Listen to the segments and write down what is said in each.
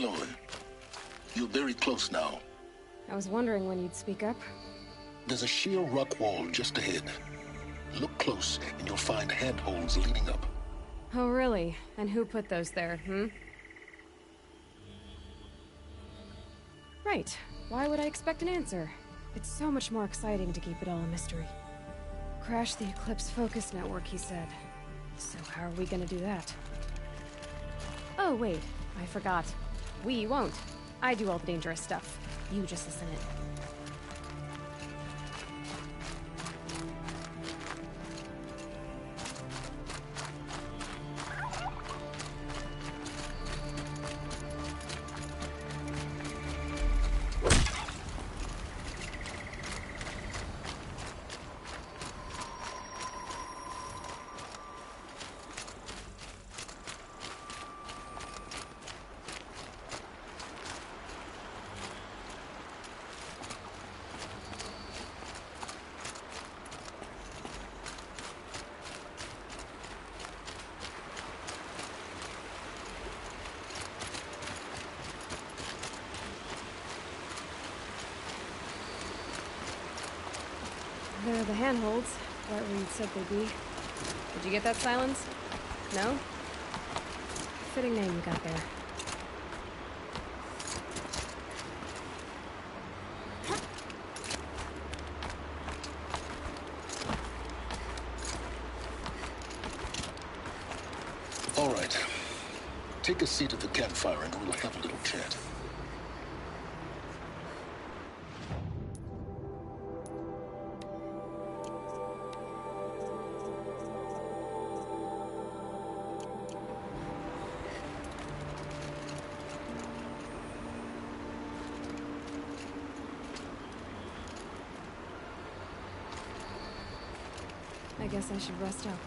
Aloy, you're very close now. I was wondering when you'd speak up. There's a sheer rock wall just ahead. Look close, and you'll find handholds leading up. Oh, really? And who put those there, Right. Why would I expect an answer? It's so much more exciting to keep it all a mystery. Crash the Eclipse Focus Network, he said. So how are we gonna do that? Oh, wait. I forgot. We won't. I do all the dangerous stuff. You just listen in. There are the handholds, right where you said they'd be. Did you get that, Silence? No? Fitting name you got there. All right. Take a seat at the campfire and we'll have a little chat. I guess I should rest up.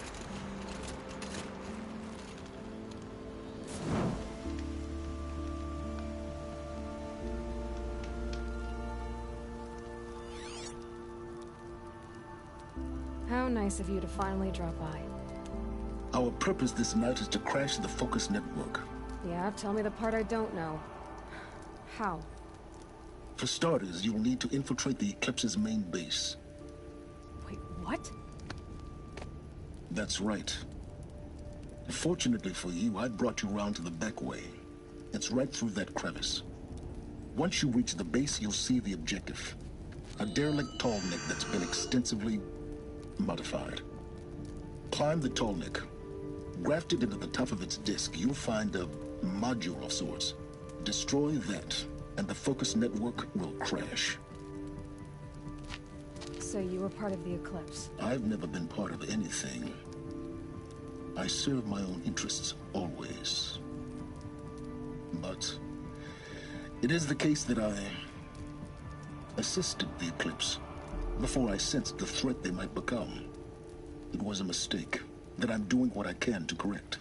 How nice of you to finally drop by. Our purpose this night is to crash the Focus Network. Yeah, tell me the part I don't know. How? For starters, you'll need to infiltrate the Eclipse's main base. Wait, what? That's right. Fortunately for you, I brought you round to the back way. It's right through that crevice. Once you reach the base, you'll see the objective. A derelict tall neck that's been extensively modified. Climb the tall neck. Grafted into the top of its disk, you'll find a module of sorts. Destroy that, and the Focus Network will crash. So you were part of the Eclipse? I've never been part of anything. I serve my own interests, always. But it is the case that I assisted the Eclipse before I sensed the threat they might become. It was a mistake that I'm doing what I can to correct.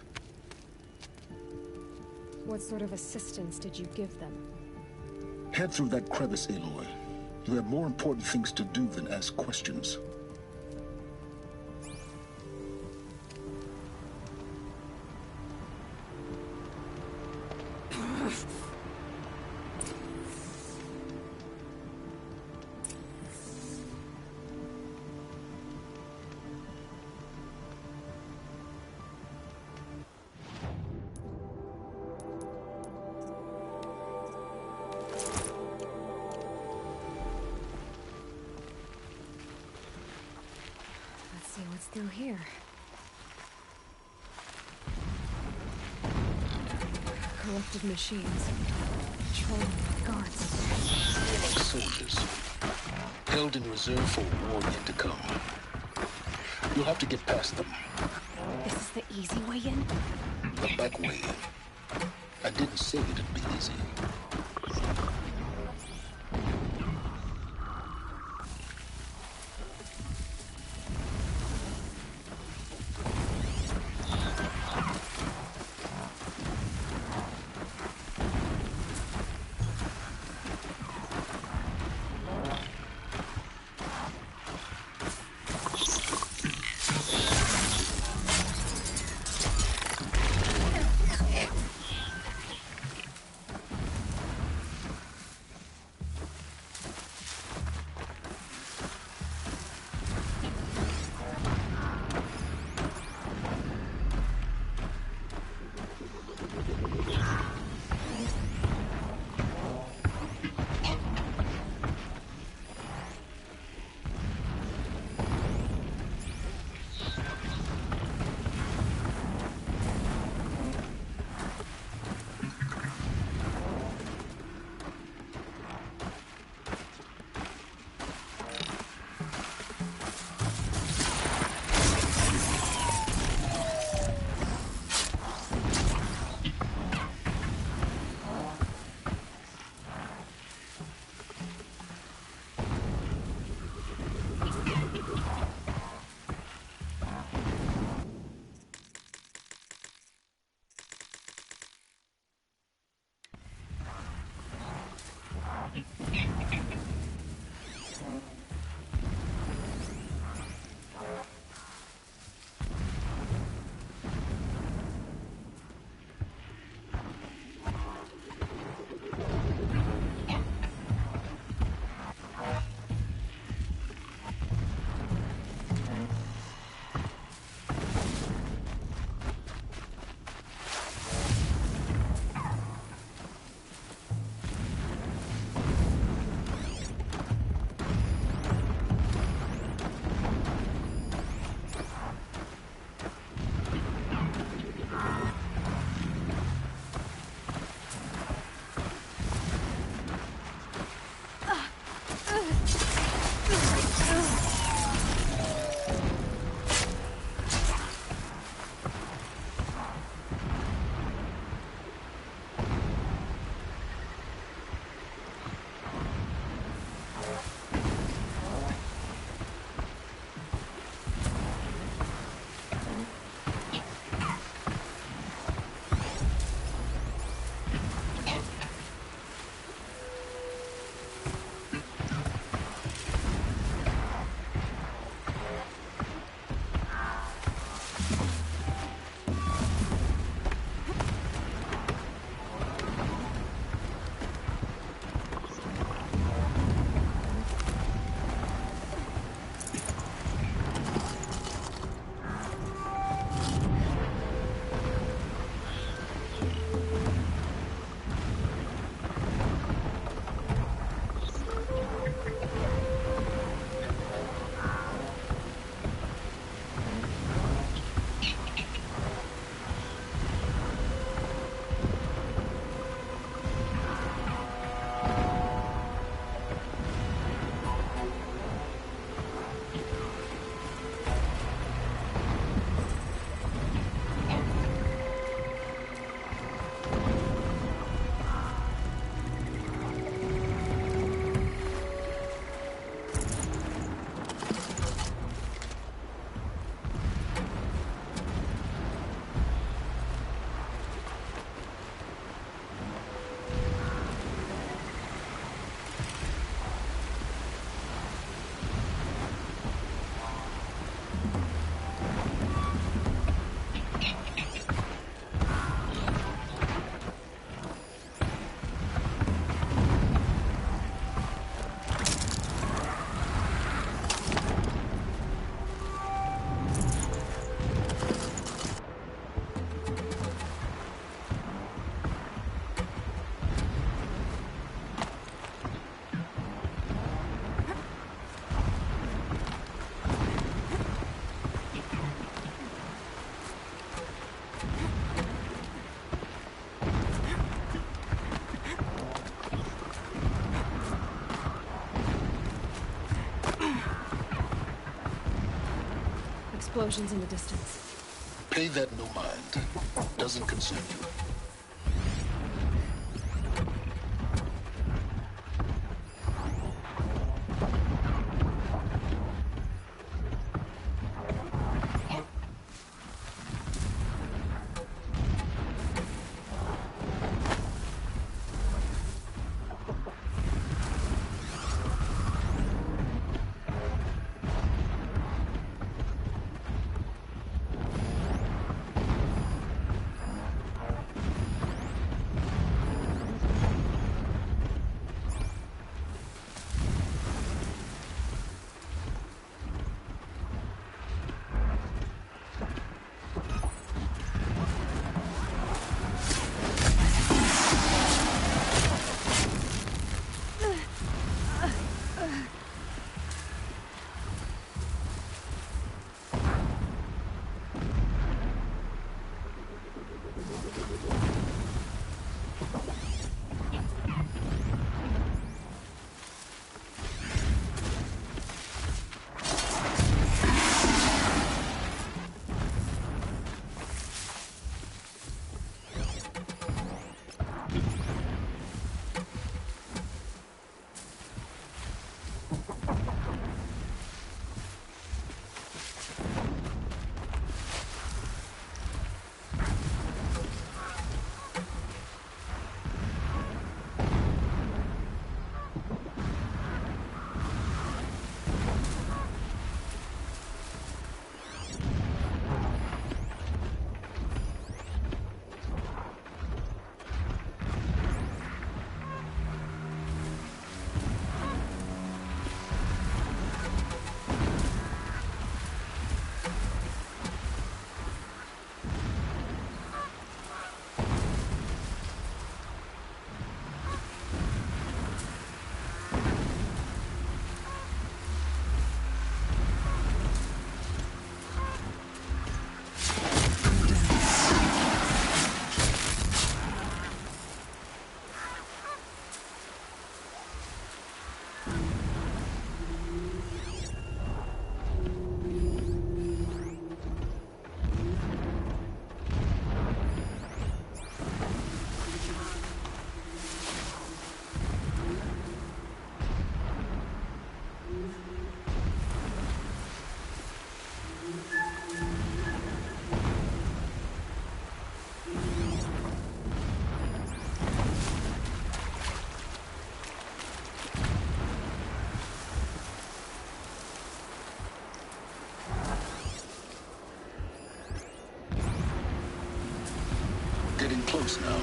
What sort of assistance did you give them? Head through that crevice, Aloy. You have more important things to do than ask questions. What's through here? Corrupted machines. Patrolling guards. More like soldiers. Held in reserve for war yet to come. You'll have to get past them. This is the easy way in? The back way. I didn't say it'd be easy. Explosions in the distance. Pay that no mind. Doesn't concern you. close now.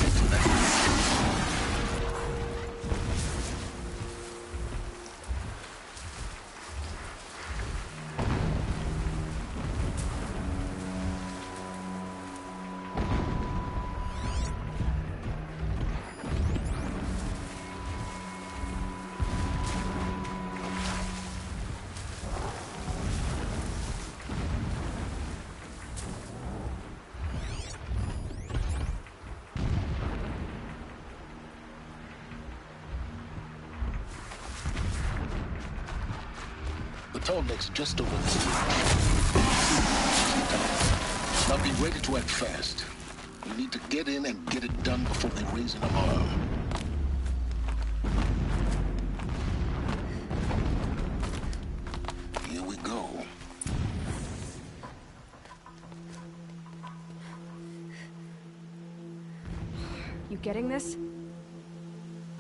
Get to that. The tall neck's just over this bridge. Now be ready to act fast. We need to get in and get it done before they raise an alarm. Here we go. You getting this?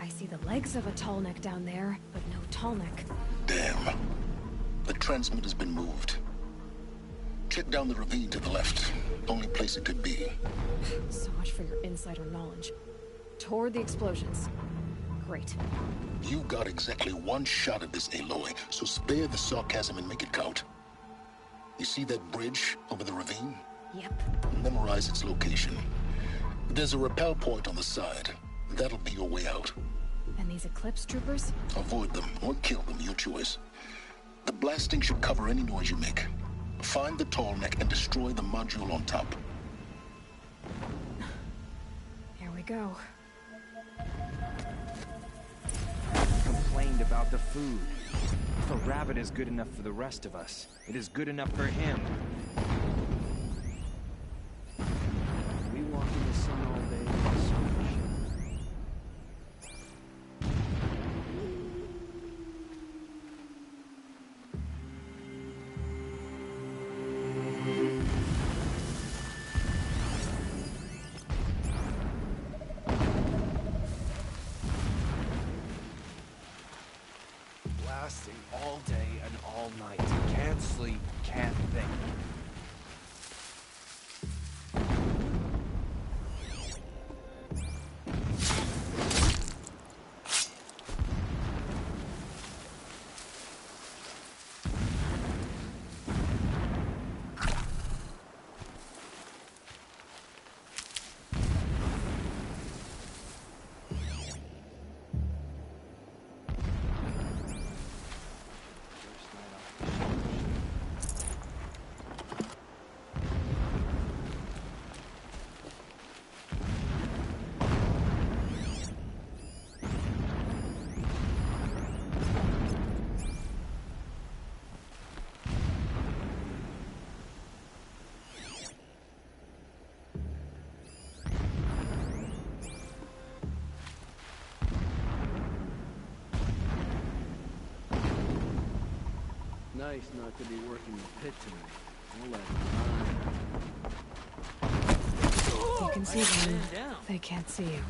I see the legs of a tall neck down there, but no tall neck. Damn. The transmitter's been moved. Check down the ravine to the left. Only place it could be. So much for your insider knowledge. Toward the explosions. Great. You got exactly one shot at this, Aloy, so spare the sarcasm and make it count. You see that bridge over the ravine? Yep. Memorize its location. There's a rappel point on the side. That'll be your way out. And these Eclipse troopers? Avoid them or kill them, your choice. The blasting should cover any noise you make. Find the tall neck and destroy the module on top. Here we go. Complained about the food. If a rabbit is good enough for the rest of us, it is good enough for him. We walk in the sun all day. Blasting all day and all night. Can't sleep, can't think. Nice not to be working the pit tonight. We'll let You can see them. They can't see you.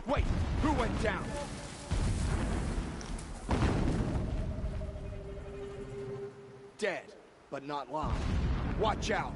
Wait, who went down? dead, but not long. Watch out!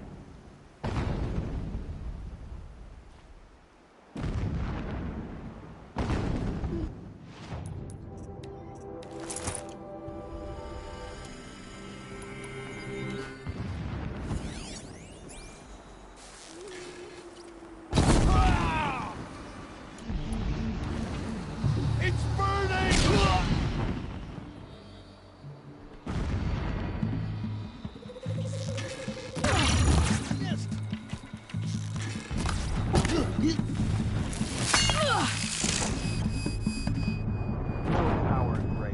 No power and grace.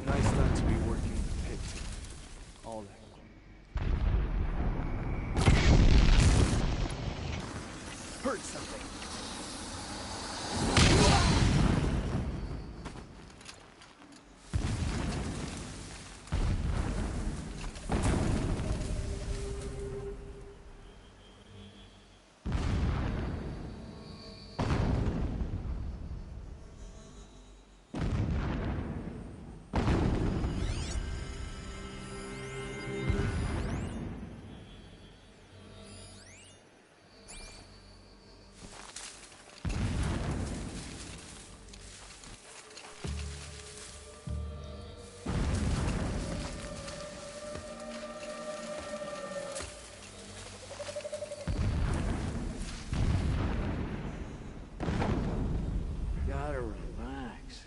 Nice not to be working in the pit all day. Heard something. Gotta relax.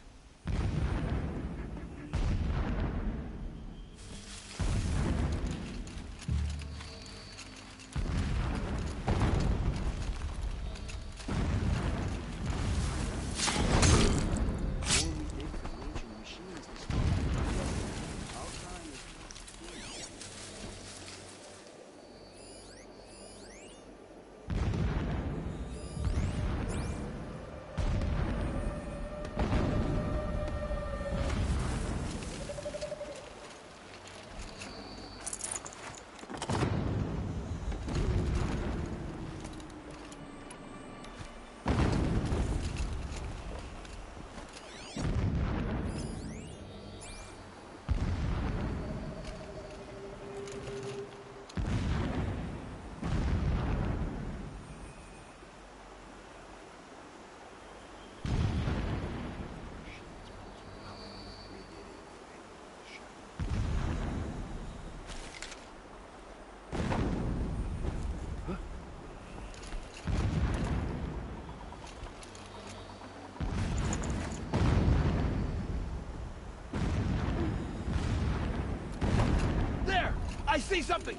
There! I see something!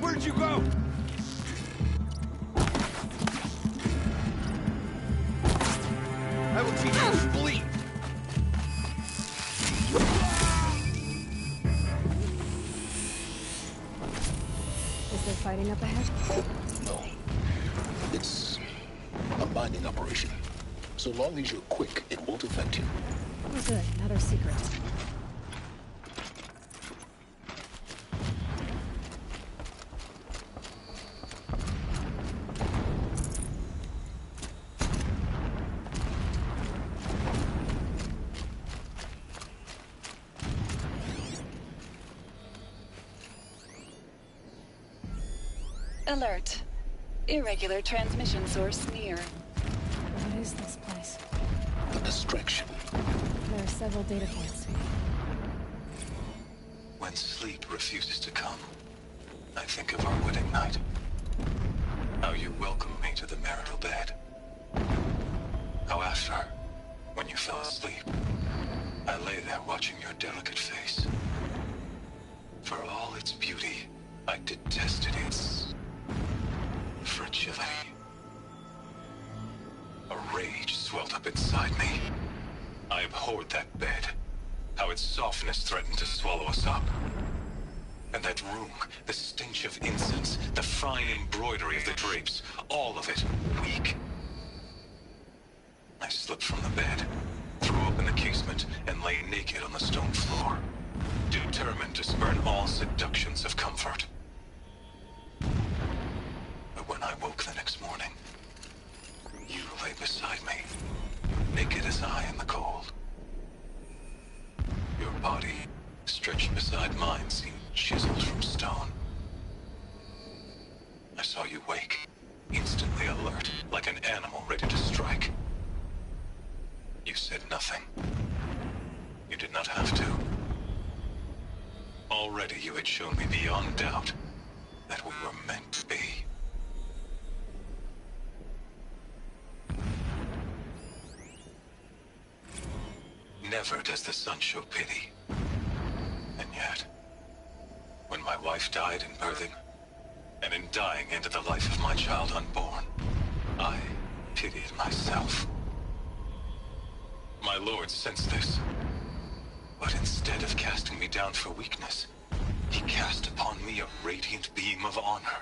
Where'd you go? I will teach you to bleed. Is there fighting up ahead? No. It's a mining operation. So long as you're quick, it won't affect you. Oh good, another secret. Alert. Irregular transmission source near. What is this place? A distraction. There are several data points. When sleep refuses to come, I think of our wedding night. How you welcomed me to the marital bed. How after, when you fell asleep, I lay there watching your delicate face. For all its beauty, I detested its fragility. A rage swelled up inside me. I abhorred that bed. How its softness threatened to swallow us up. And that room, the stench of incense, the fine embroidery of the drapes, all of it weak. I slipped from the bed, threw open the casement and lay naked on the stone floor, determined to spurn all seductions of comfort. But when I woke the next morning, you lay beside me, naked as I in the cold. Your body, stretched beside mine, seemed chiseled from stone. I saw you wake, instantly alert, like an animal ready to strike. You said nothing. You did not have to. Already you had shown me beyond doubt that we were meant to be. Never does the sun show pity. And yet, when my wife died in birthing, and in dying into the life of my child unborn, I pitied myself. My lord sensed this, but instead of casting me down for weakness, he cast upon me a radiant beam of honor.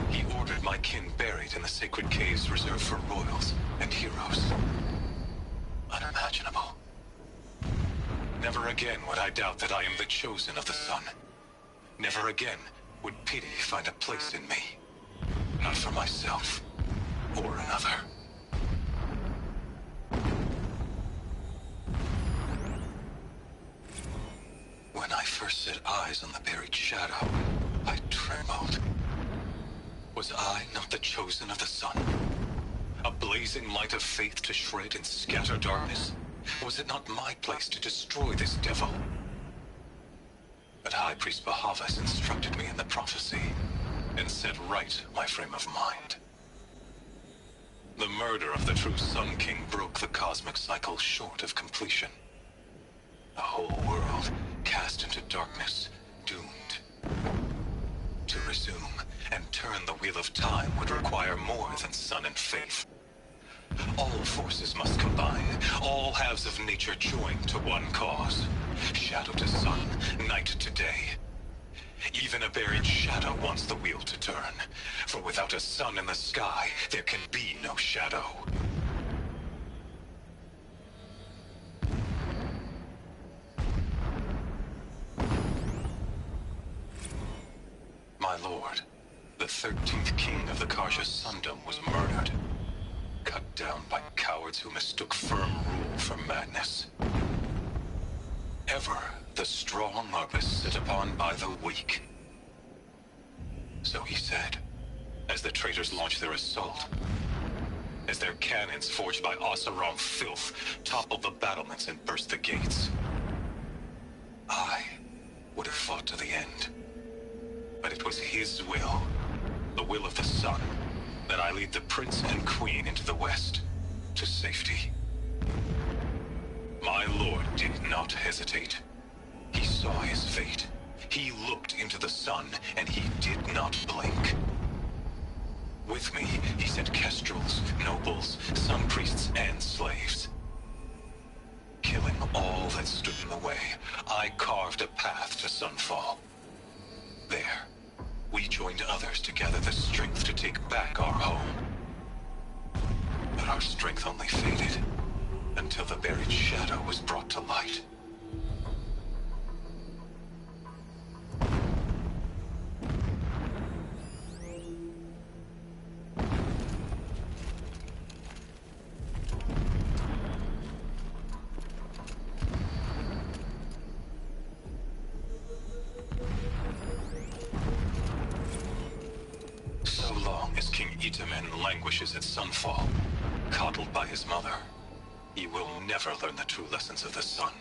He ordered my kin buried in the sacred caves reserved for royals and heroes. Unimaginable. Never again would I doubt that I am the chosen of the sun. Never again would pity find a place in me. Not for myself, or another. When I first set eyes on the buried shadow, I trembled. Was I not the chosen of the sun? A blazing light of faith to shred and scatter darkness? Was it not my place to destroy this devil? But High Priest Bahavas instructed me in the prophecy, and set right my frame of mind. The murder of the true Sun King broke the cosmic cycle short of completion. The whole world cast into darkness, doomed. To resume and turn the wheel of time would require more than sun and faith. All forces must combine, all halves of nature join to one cause. Shadow to sun, night to day. Even a buried shadow wants the wheel to turn, for without a sun in the sky, there can be no shadow. My lord, the 13th king of the Karja Sundom was murdered. Cut down by cowards who mistook firm rule for madness. Ever the strong are beset upon by the weak. So he said, as the traitors launched their assault. As their cannons forged by Oseram filth toppled the battlements and burst the gates. I would have fought to the end. But it was his will, the will of the sun, that I lead the prince and queen into the west, to safety. My lord did not hesitate. He saw his fate. He looked into the sun, and he did not blink. With me, he sent kestrels, nobles, sun priests, and slaves. Killing all that stood in the way, I carved a path to sunfall. There, we joined others to gather the strength to take back our home. But our strength only faded, until the buried shadow was brought to light. Languishes at sunfall, coddled by his mother, he will never learn the true lessons of the sun.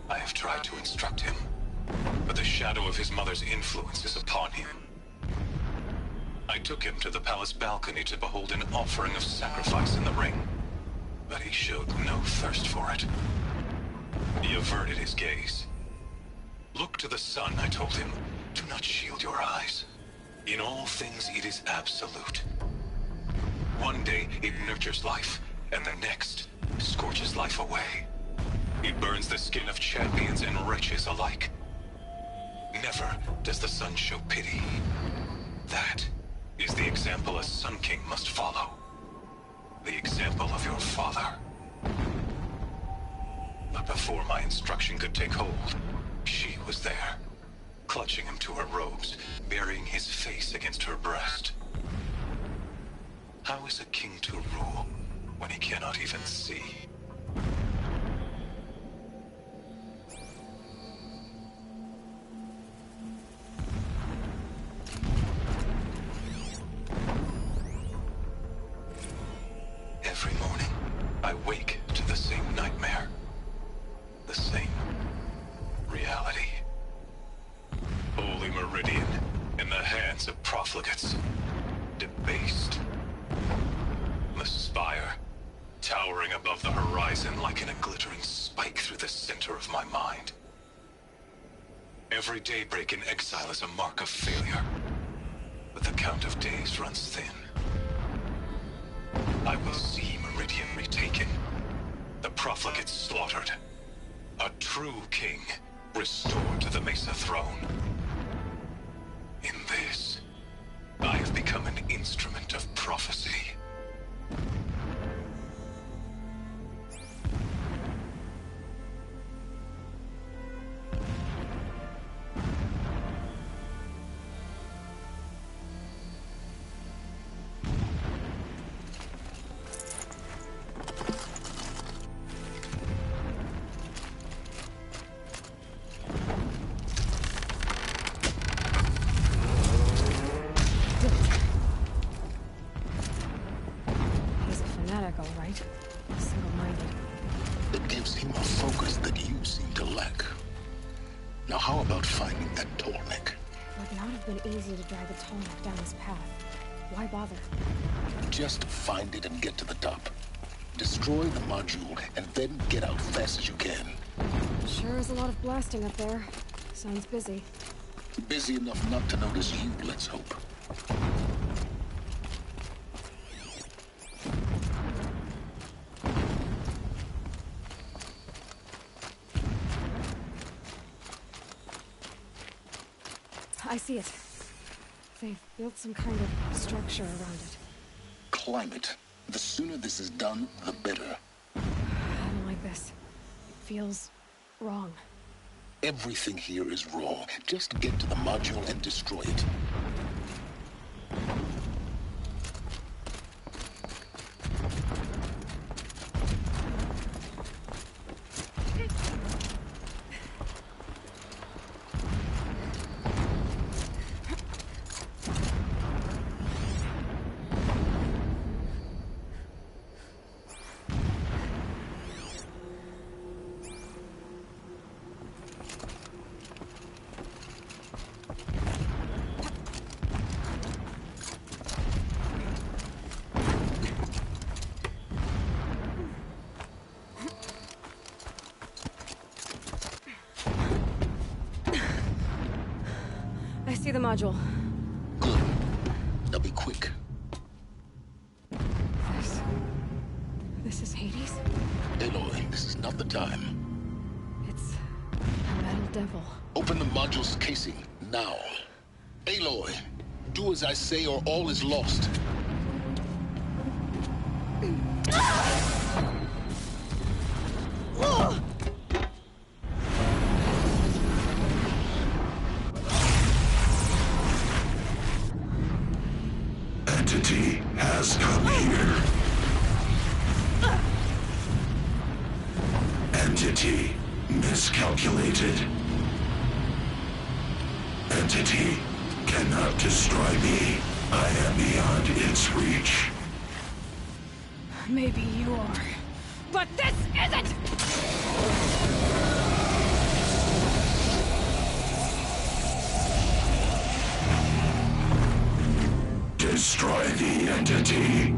I have tried to instruct him, but the shadow of his mother's influence is upon him. I took him to the palace balcony to behold an offering of sacrifice in the ring, but he showed no thirst for it. He averted his gaze. Look to the sun, I told him. Do not shield your eyes. In all things, it is absolute. One day, it nurtures life, and the next, scorches life away. It burns the skin of champions and wretches alike. Never does the sun show pity. That is the example a Sun King must follow. The example of your father. But before my instruction could take hold, she was there, clutching him to her robes, burying his face against her breast. How is a king to rule when he cannot even see? Every morning, I wake to the same nightmare. The same reality. Holy Meridian in the hands of profligates. Debased. The spire, towering above the horizon like a glittering spike through the center of my mind. Every daybreak in exile is a mark of failure, but the count of days runs thin. I will see Meridian retaken, the profligates slaughtered, a true king restored to the Mesa throne. In this, I have become an instrument of prophecy. Why bother? Just find it and get to the top. Destroy the module and then get out fast as you can. Sure is a lot of blasting up there. Sounds busy. Busy enough not to notice you, let's hope. I see it. They've built some kind of structure around it. Climb it. The sooner this is done, the better. I don't like this. It feels wrong. Everything here is wrong. Just get to the module and destroy it. I see the module. Good. Now be quick. This is Hades? Aloy, this is not the time. It's a metal devil. Open the module's casing, now. Aloy, do as I say or all is lost. Entity has come here. Entity miscalculated. Entity cannot destroy me. I am beyond its reach. Maybe you are. But this isn't! Destroy the entity.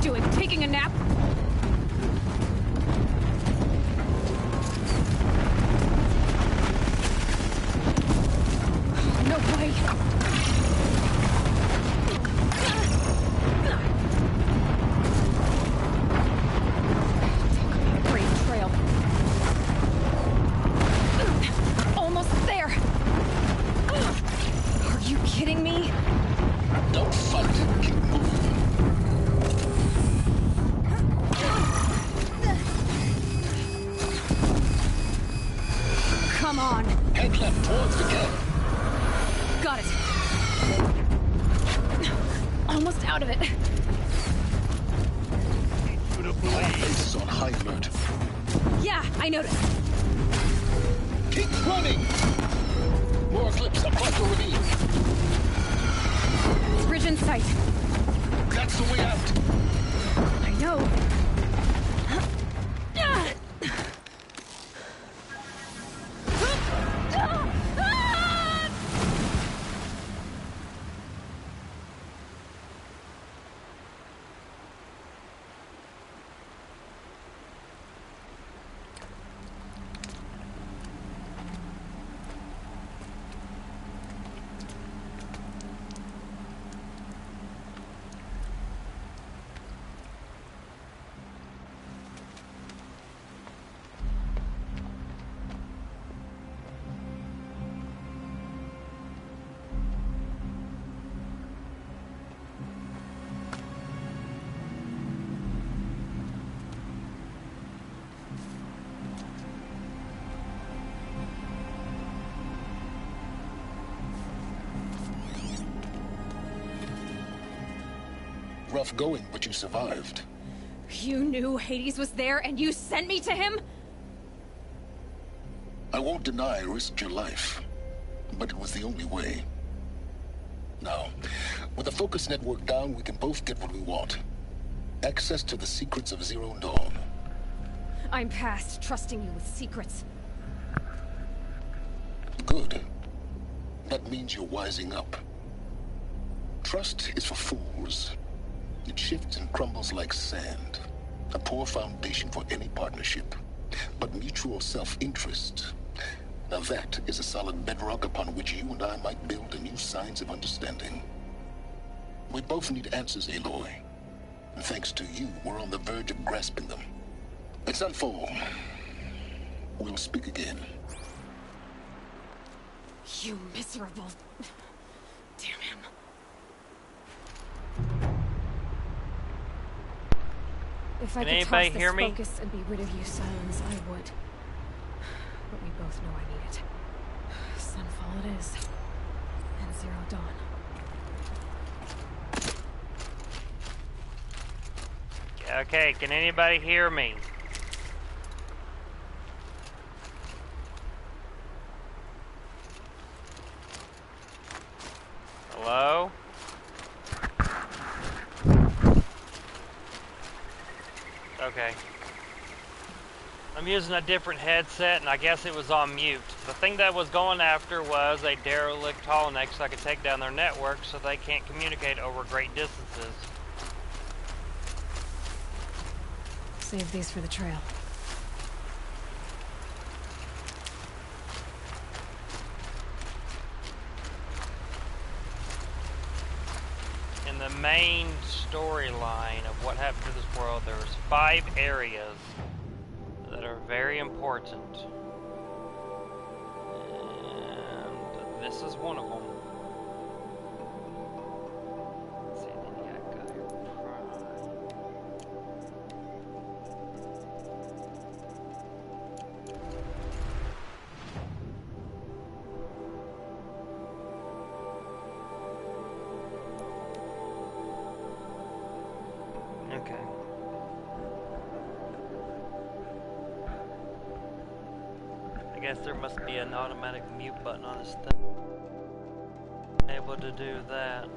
doing? Taking a nap? No way! Great trail. Almost there! Are you kidding me? Don't fight. Keep moving. Come on! Head left towards the camp. Got it. Almost out of it. Our base is on high alert. Yeah, I noticed. Keep running! More eclipse across the ravine. Bridge in sight. That's the way out. I know. Rough going, but you survived. You knew Hades was there and you sent me to him? I won't deny I risked your life, but it was the only way. Now, with the focus network down, we can both get what we want. Access to the secrets of Zero Dawn. I'm past trusting you with secrets. Good. That means you're wising up. Trust is for fools. It shifts and crumbles like sand. A poor foundation for any partnership. But mutual self-interest, now that is a solid bedrock upon which you and I might build a new science of understanding. We both need answers, Aloy. And thanks to you, we're on the verge of grasping them. It's unfold. We'll speak again. You miserable... Damn him. If I could toss this focus and be rid of you, Silence, I would. But we both know I need it. Sunfall it is. And Zero Dawn. Okay, can anybody hear me? Hello? Okay. I'm using a different headset, and I guess it was on mute. The thing that was going after was a derelict holonex, so I could take down their network so they can't communicate over great distances. Save these for the trail. In the main storyline of what happened to this world, there was 5 areas that are very important. And this is one of them. Let's see, then you gotta go here. Okay. I guess there must be an automatic mute button on this thing. Able to do that.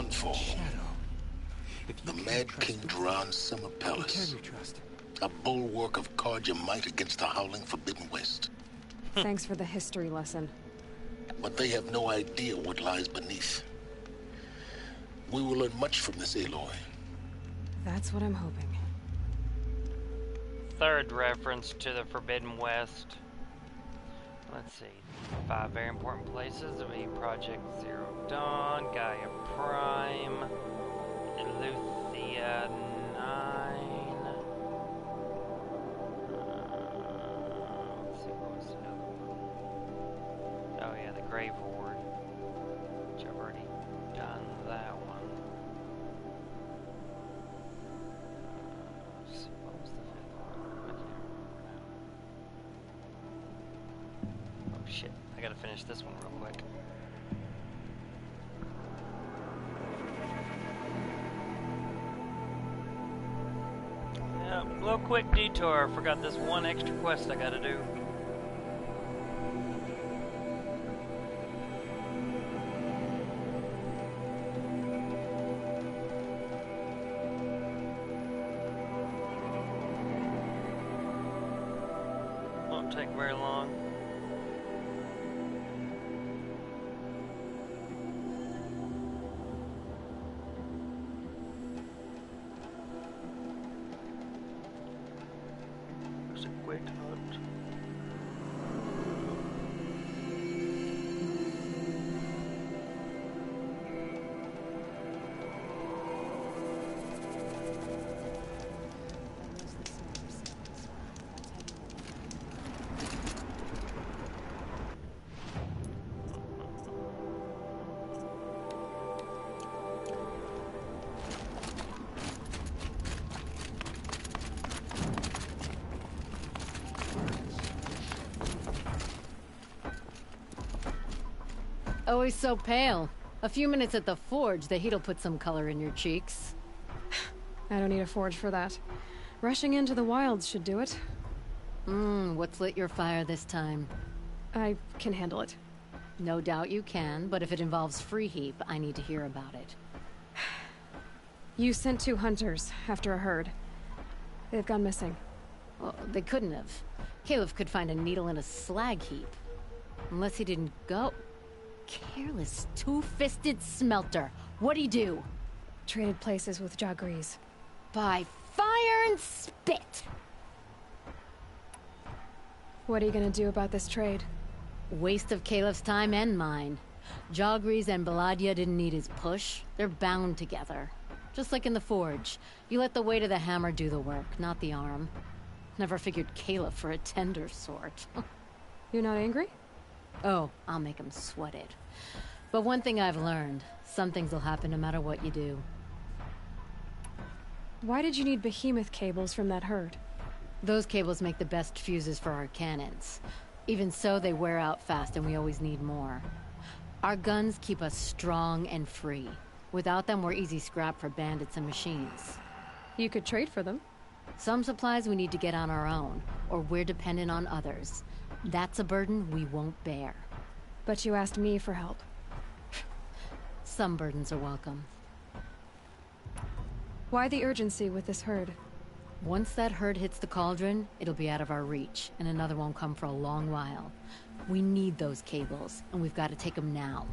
done for. Shadow. The Mad King Duran's summer palace. A bulwark of Carja might against the howling Forbidden West. Thanks for the history lesson. But they have no idea what lies beneath. We will learn much from this Aloy. That's what I'm hoping. Third reference to the Forbidden West. Let's see. 5 very important places. It'll be Project Zero Dawn, Gaia Prime, Eleuthia 9. Let's see, what was the other one? Oh yeah, the Grave Horde. Which I've already done that one. Let's see, what was the 5th one? I can't remember now. Oh shit, I gotta finish this one real quick. Yeah, a little quick detour. Forgot this one extra quest I gotta do. Won't take very long. There's a quick hunt. Always so pale. A few minutes at the forge, the heat'll put some color in your cheeks. I don't need a forge for that. Rushing into the wilds should do it. What's lit your fire this time? I can handle it. No doubt you can, but if it involves free heap, I need to hear about it. You sent 2 hunters after a herd. They've gone missing. Well, they couldn't have. Caliph could find a needle in a slag heap. Unless he didn't go. Careless, two-fisted smelter. What'd he do? Traded places with Jagrees. By fire and spit! What are you gonna do about this trade? Waste of Caliph's time and mine. Jagrees and Baladia didn't need his push. They're bound together. Just like in the forge. You let the weight of the hammer do the work, not the arm. Never figured Caliph for a tender sort. You're not angry? Oh, I'll make him sweat it. But one thing I've learned, some things will happen no matter what you do. Why did you need behemoth cables from that herd? Those cables make the best fuses for our cannons. Even so, they wear out fast and we always need more. Our guns keep us strong and free. Without them, we're easy scrap for bandits and machines. You could trade for them. Some supplies we need to get on our own, or we're dependent on others. That's a burden we won't bear. But you asked me for help. Some burdens are welcome. Why the urgency with this herd? Once that herd hits the cauldron, it'll be out of our reach, and another won't come for a long while. We need those cables, and we've got to take them now.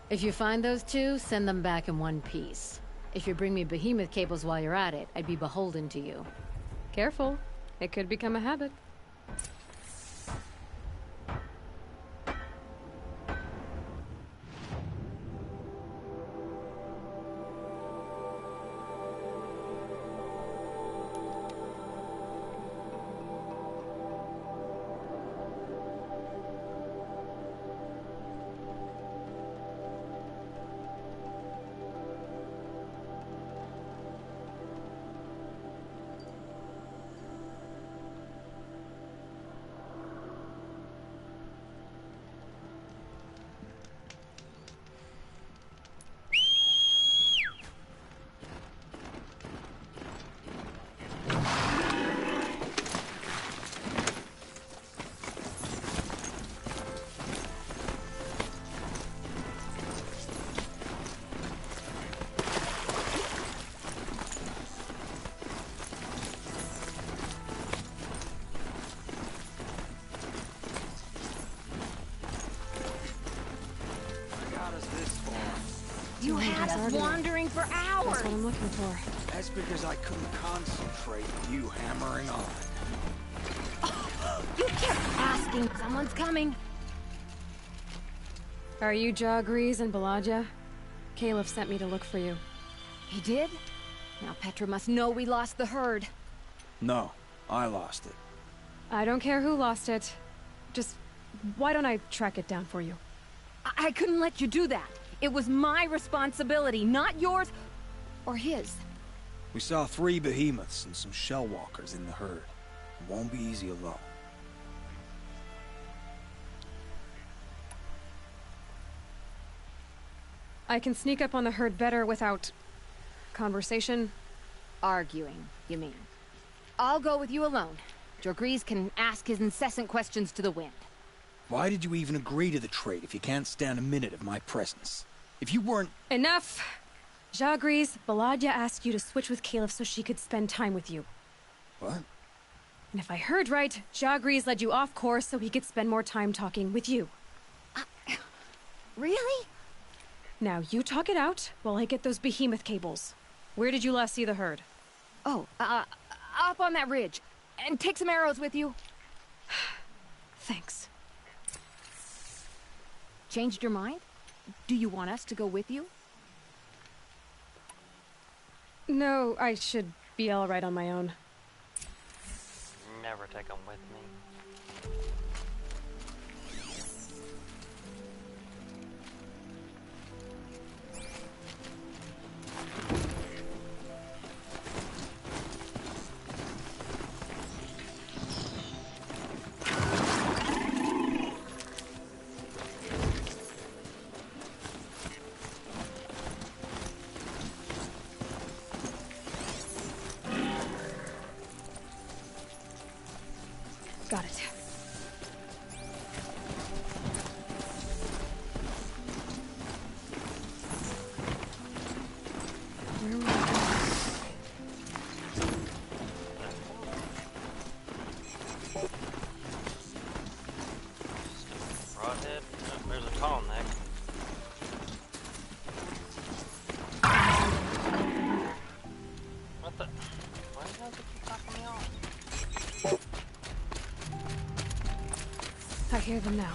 If you find those 2, send them back in one piece. If you bring me behemoth cables while you're at it, I'd be beholden to you. Careful. It could become a habit. argument. wandering for hours. That's what I'm looking for. That's because I couldn't concentrate with you hammering on. You kept asking. Someone's coming. Are you Jagrees and Baladia? Caliph sent me to look for you. He did? Now Petra must know we lost the herd. No, I lost it. I don't care who lost it. Just, why don't I track it down for you? I couldn't let you do that. It was my responsibility, not yours or his. We saw 3 behemoths and some shell walkers in the herd. It won't be easy alone. I can sneak up on the herd better without... conversation? Arguing, you mean? I'll go with you alone. Jagrees can ask his incessant questions to the wind. Why did you even agree to the trade if you can't stand a minute of my presence? If you weren't... Enough! Jagrees, Baladia asked you to switch with Caliph so she could spend time with you. What? And if I heard right, Jagrees led you off course so he could spend more time talking with you. Really? Now, you talk it out while I get those behemoth cables. Where did you last see the herd? Oh, up on that ridge. And take some arrows with you. Thanks. Changed your mind? Do you want us to go with you? No, I should be all right on my own. Never take them with me. Got it. Where will I go? Broadhead? Oh, there's a tall neck. What the? Why does it keep knocking me off? I hear them now.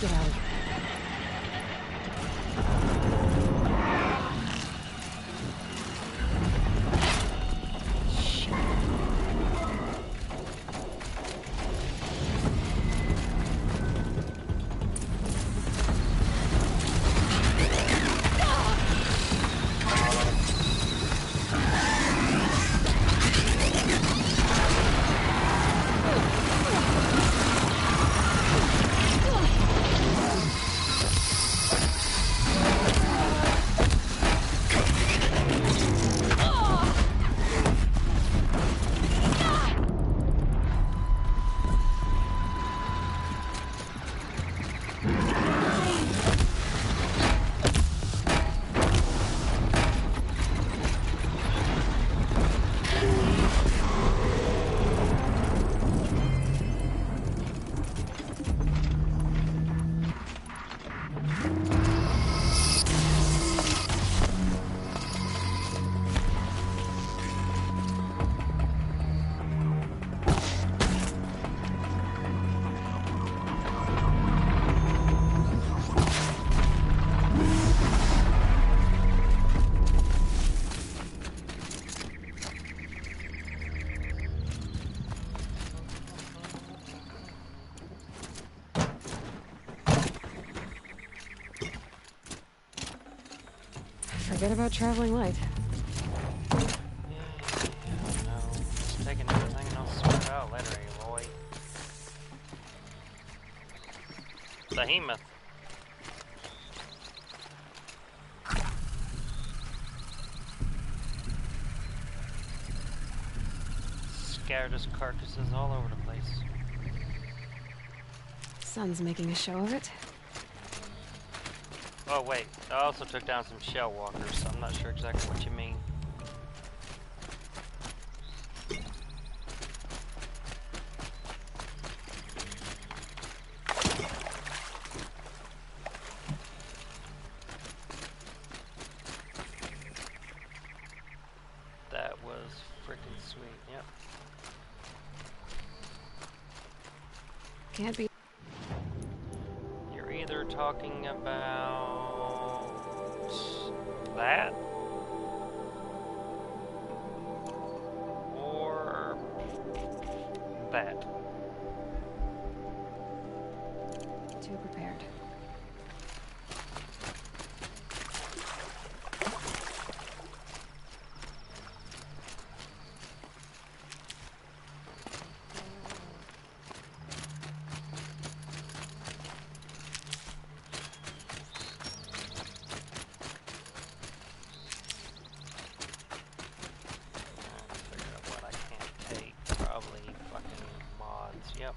get out of here. Forget about traveling light. Yeah, no. Just taking everything and I'll sort it out later, Aloy. Behemoth. Scattered his carcasses all over the place. Sun's making a show of it. Oh wait, I also took down some shell walkers, so I'm not sure exactly what you mean. That was freaking sweet, yep. Can't be. You're either talking about that or that. Too prepared. Yep.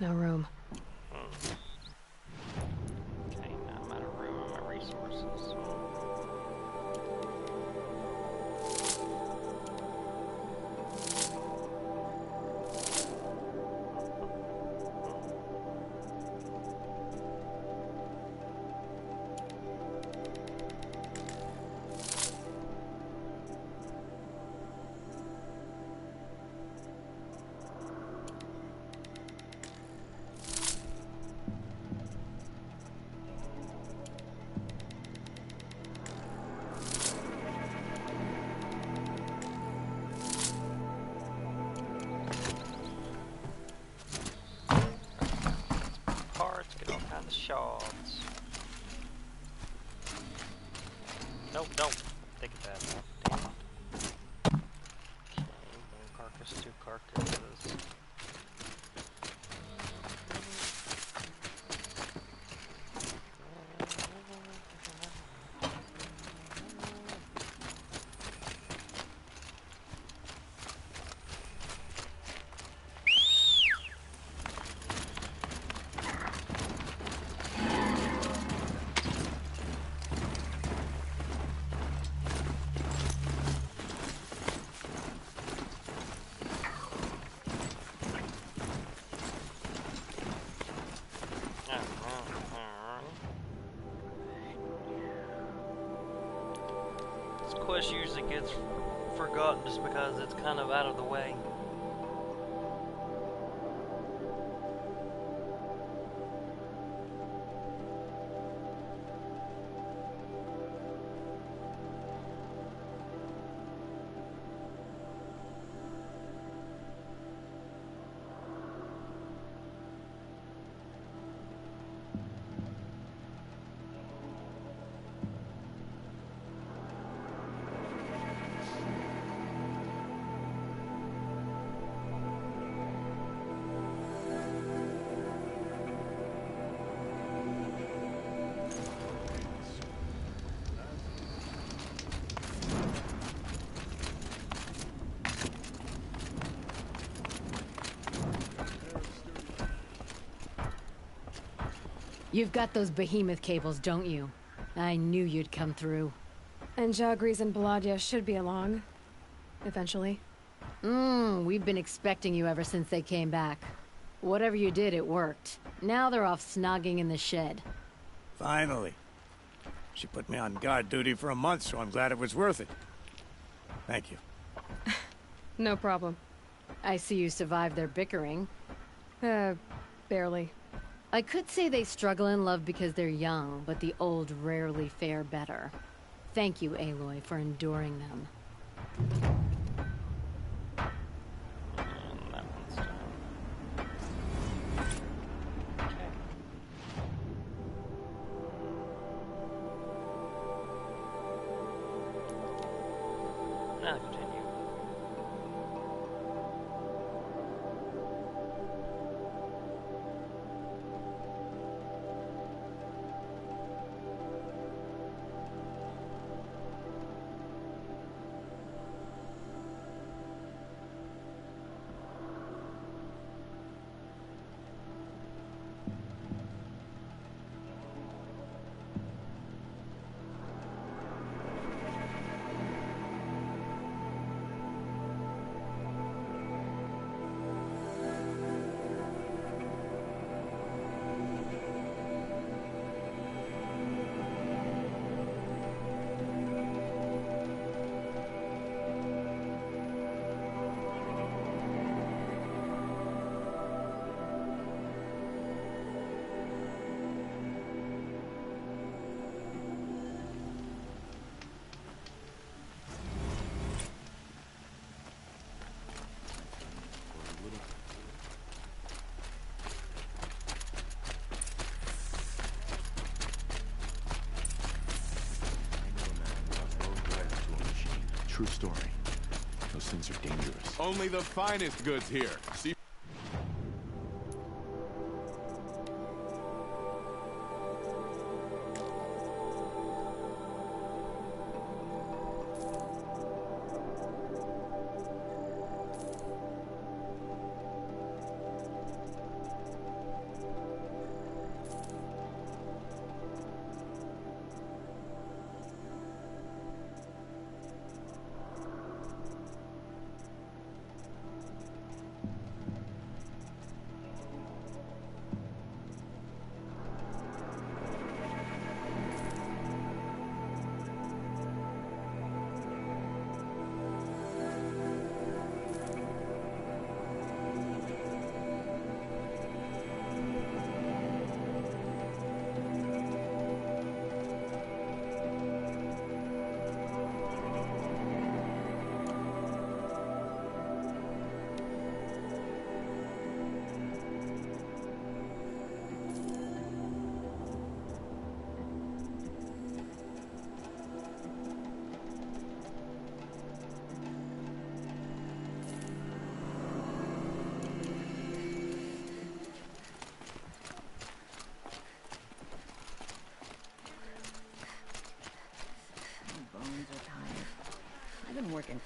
No room. Okay, now I'm out of room in my resources. Behind the shards. Nope, don't. Take it back. Damn it. Okay, one carcass, 2 carcasses. Quest usually gets forgotten just because it's kind of out of the way. You've got those behemoth cables, don't you? I knew you'd come through. And Jagris and Baladia should be along. Eventually. We've been expecting you ever since they came back. Whatever you did, it worked. Now they're off snogging in the shed. Finally. She put me on guard duty for a month, so I'm glad it was worth it. Thank you. No problem. I see you survived their bickering. Barely. I could say they struggle in love because they're young, but the old rarely fare better. Thank you, Aloy, for enduring them. That one's done. Okay. Now continue. True story. Those things are dangerous. Only the finest goods here. See?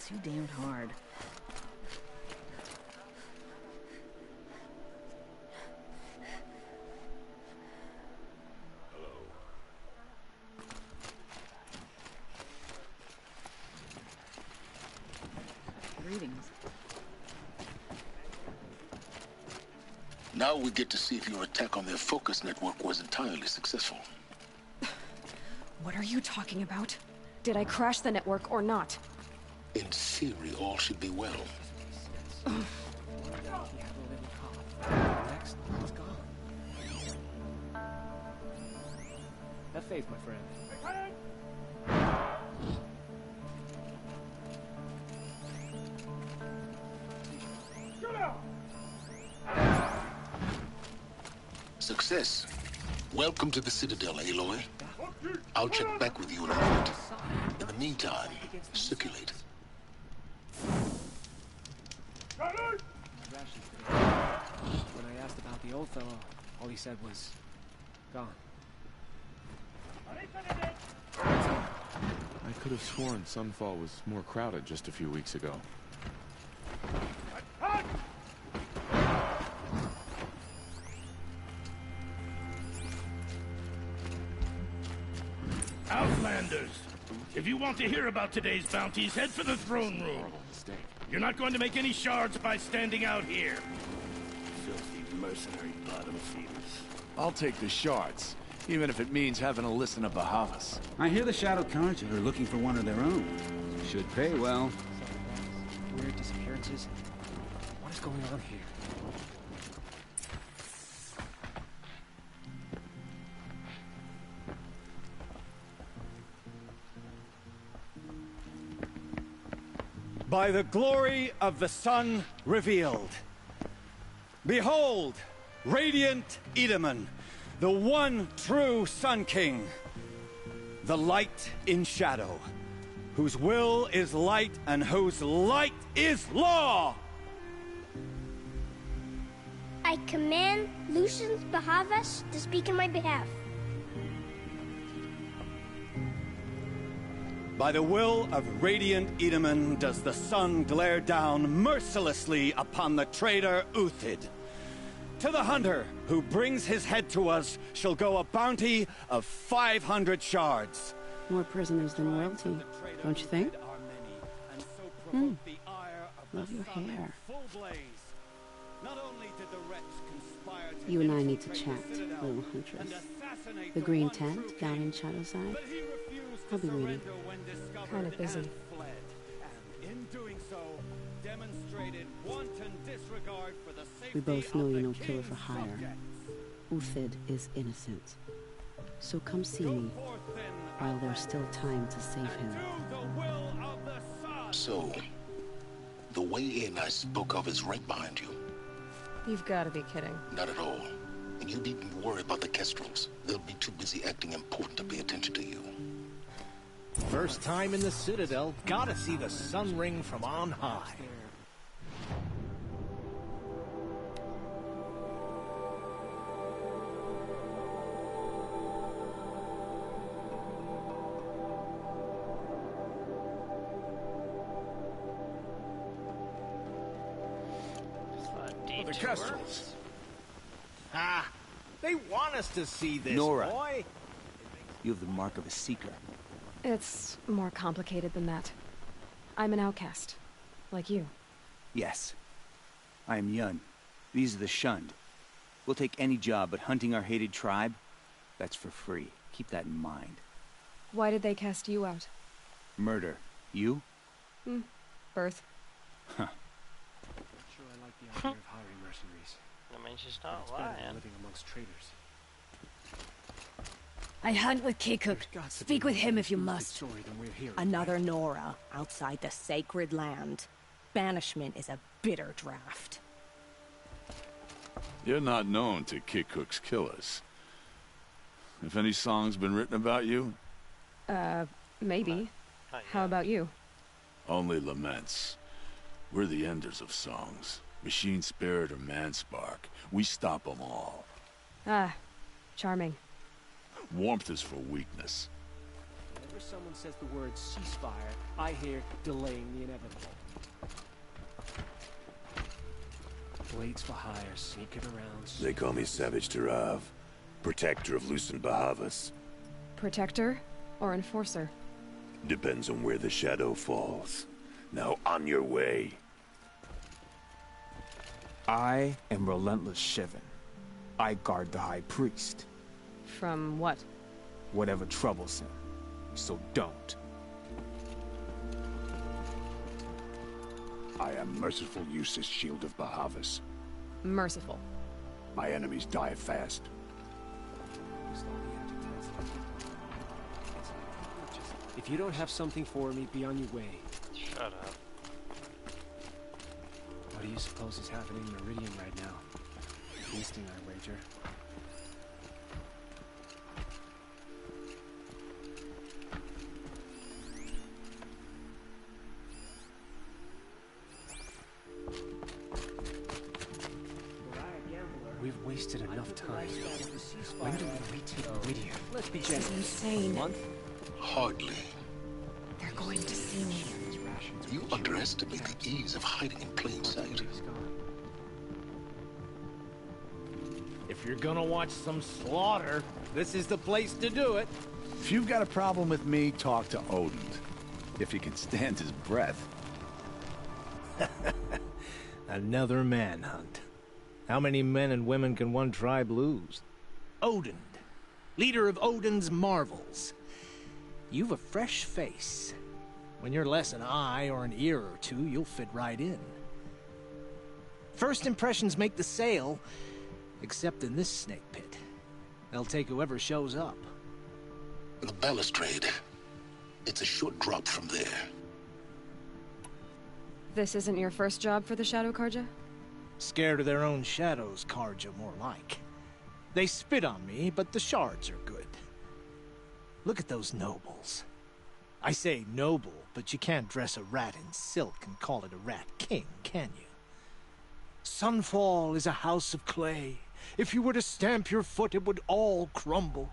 too damned hard. Greetings. Now we get to see if your attack on their focus network was entirely successful. What are you talking about? Did I crash the network or not? In theory, all should be well. Next, it's gone. Have faith, my friend. Success. Welcome to the Citadel, Aloy. I'll check back with you in a moment. In the meantime, circulate. When I asked about the old fellow, all he said was, gone. I could have sworn Sunfall was more crowded just a few weeks ago. Outlanders! If you want to hear about today's bounties, head for the throne room. You're not going to make any shards by standing out here. Filthy mercenary bottom feeders. I'll take the shards, even if it means having to listen to Bahavas. I hear the Shadow Cards are looking for one of their own. Should pay well. Weird disappearances. What is going on here? By the glory of the sun revealed. Behold, radiant Edaman, the one true Sun King, the light in shadow, whose will is light and whose light is law! I command Lucius Bahavas to speak in my behalf. By the will of radiant Edaman does the sun glare down mercilessly upon the traitor Uthid. To the hunter who brings his head to us shall go a bounty of 500 shards. More prisoners than royalty, don't you think? Love your hair. You and I need to chat, little huntress. The green tent down in Shadowside. I'll be reading. Kind of busy. We both know you're no killer for hire. Uthid is innocent. So come see me while there's still time to save him. So, the way in I spoke of is right behind you. You've got to be kidding. Not at all. And you needn't worry about the Kestrels. They'll be too busy acting important to pay attention to you. First time in the Citadel, gotta see the sun ring from on high. The Kestrels. Ah, they want us to see this, Nora. boy. You have the mark of a seeker. It's more complicated than that. I'm an outcast, like you. Yes. I am Yun. These are the shunned. We'll take any job, but hunting our hated tribe, that's for free. Keep that in mind. Why did they cast you out? Murder. You? Birth. Huh. Sure, I like the idea of hiring mercenaries. I mean, she's not It's better than lying. living amongst traitors. I hunt with Kikuk. Speak with him if you must. Another Nora outside the sacred land. Banishment is a bitter draft. You're not known to Kikuk's killers. Have any songs been written about you? Maybe. How about you? Only laments. We're the enders of songs. Machine spirit or man spark. We stop them all. Ah, charming. Warmth is for weakness. Whenever someone says the word ceasefire, I hear delaying the inevitable. Blades for hire, sneaking around. They call me Savage Tarav, protector of Lucent Bahavas. Protector or enforcer? Depends on where the shadow falls. Now on your way. I am Relentless Shivan. I guard the High Priest. From what? Whatever troubles him. So don't. I am Merciful Eustace, Shield of Bahavas. Merciful. My enemies die fast. If you don't have something for me, be on your way. Shut up. What do you suppose is happening in Meridian right now? Feasting, I wager. We've wasted enough time. When do we retake Meridian? This is insane. A month? Hardly. They're going to see me. You underestimate the ease of hiding in plain sight. If you're gonna watch some slaughter, this is the place to do it. If you've got a problem with me, talk to Odin. If he can stand his breath. Another manhunt. How many men and women can one tribe lose? Odin, leader of Odin's marvels. You've a fresh face. When you're less an eye or an ear or two, you'll fit right in. First impressions make the sale, except in this snake pit. They'll take whoever shows up. The balustrade. It's a short drop from there. This isn't your first job for the Shadow Karja? Scared of their own shadows, Karja, more like. They spit on me, but the shards are good. Look at those nobles. I say noble, but you can't dress a rat in silk and call it a rat king, can you? Sunfall is a house of clay. If you were to stamp your foot, it would all crumble.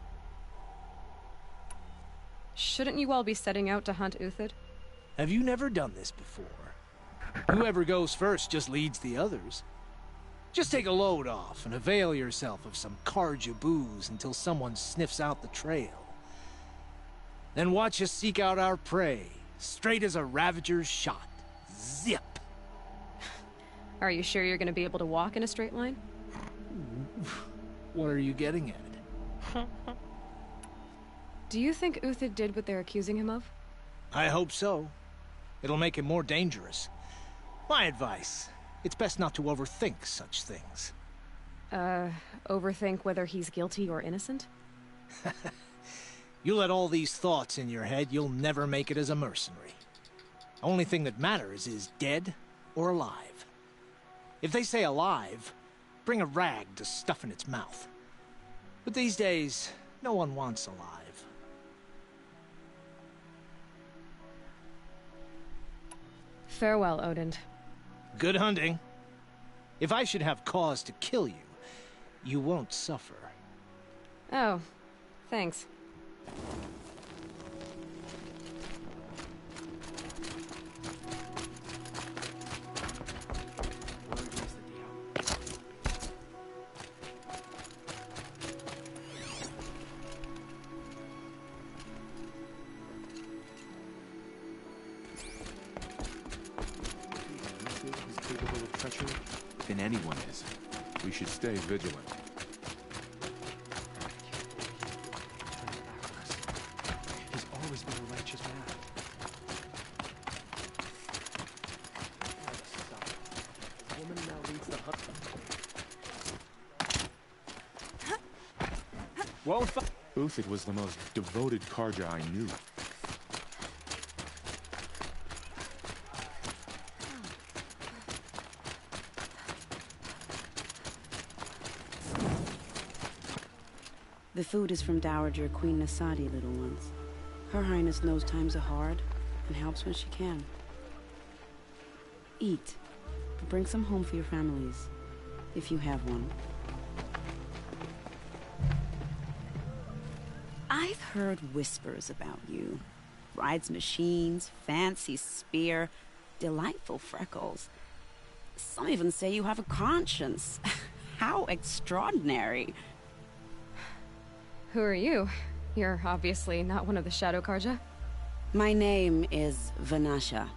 Shouldn't you all be setting out to hunt Uthid? Have you never done this before? Whoever goes first just leads the others. Just take a load off and avail yourself of some Karja booze until someone sniffs out the trail. Then watch us seek out our prey, straight as a Ravager's shot. Zip! Are you sure you're going to be able to walk in a straight line? What are you getting at? Do you think Uthid did what they're accusing him of? I hope so. It'll make him more dangerous. My advice, it's best not to overthink such things. Overthink whether he's guilty or innocent? You let all these thoughts in your head, you'll never make it as a mercenary. Only thing that matters is dead or alive. If they say alive, bring a rag to stuff in its mouth. But these days, no one wants alive. Farewell, Odin. Good hunting. If I should have cause to kill you, you won't suffer. Oh, thanks. Than anyone is. We should stay vigilant. He's always been a righteous man. The woman now leads the hunt. Uthid was the most devoted Karja I knew. The food is from Dowager Queen Nasadi, little ones. Her Highness knows times are hard and helps when she can. Eat, but bring some home for your families, if you have one. I've heard whispers about you. rides machines, fancy spear, delightful freckles. Some even say you have a conscience. How extraordinary. Who are you? You're obviously not one of the Shadow Karja. My name is Vanasha.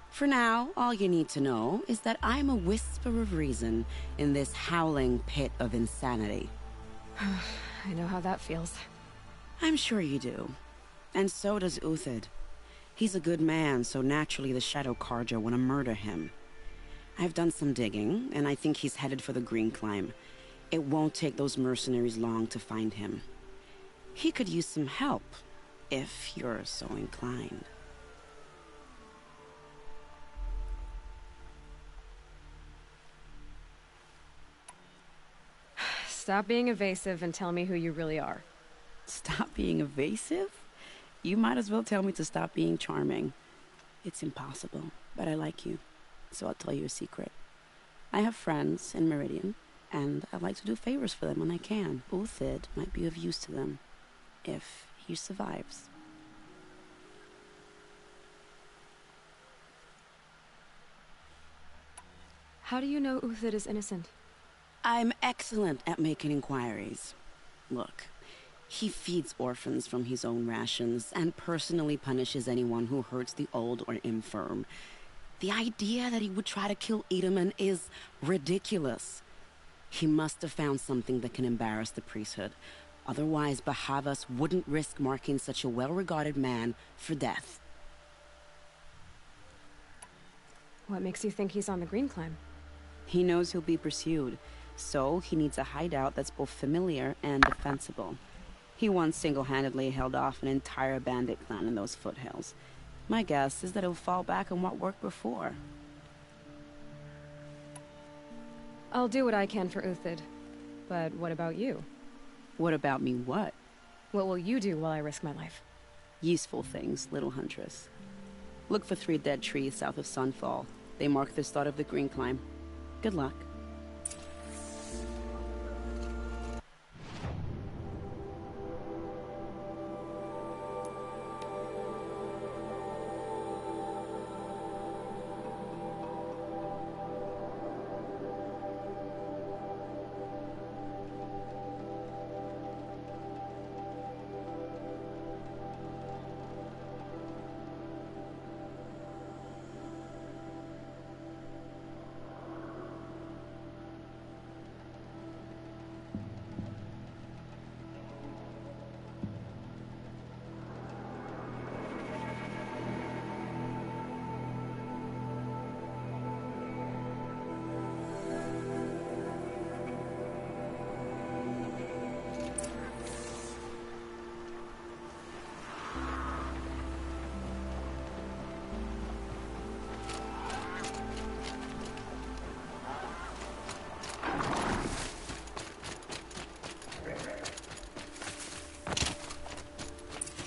For now, all you need to know is that I'm a whisper of reason in this howling pit of insanity. I know how that feels. I'm sure you do. And so does Uthid. He's a good man, so naturally the Shadow Karja want to murder him. I've done some digging, and I think he's headed for the Green Climb. It won't take those mercenaries long to find him. He could use some help, if you're so inclined. Stop being evasive and tell me who you really are. Stop being evasive? You might as well tell me to stop being charming. It's impossible, but I like you, so I'll tell you a secret. I have friends in Meridian, and I like to do favors for them when I can. Uthid might be of use to them, if he survives. How do you know Uthid is innocent? I'm excellent at making inquiries. Look, he feeds orphans from his own rations and personally punishes anyone who hurts the old or infirm. The idea that he would try to kill Edelman is ridiculous. He must have found something that can embarrass the priesthood. Otherwise, Bahavas wouldn't risk marking such a well-regarded man for death. What makes you think he's on the Green Climb? He knows he'll be pursued, so he needs a hideout that's both familiar and defensible. He once single-handedly held off an entire bandit clan in those foothills. My guess is that he'll fall back on what worked before. I'll do what I can for Uthid. But what about you? What about me what? What will you do while I risk my life? Useful things, little huntress. Look for 3 dead trees south of Sunfall. They mark the start of the Green Climb. Good luck.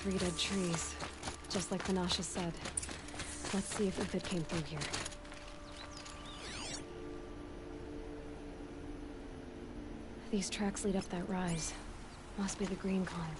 Three dead trees, just like Vanasha said. Let's see if Uthid came through here. These tracks lead up that rise. Must be the Green Climb.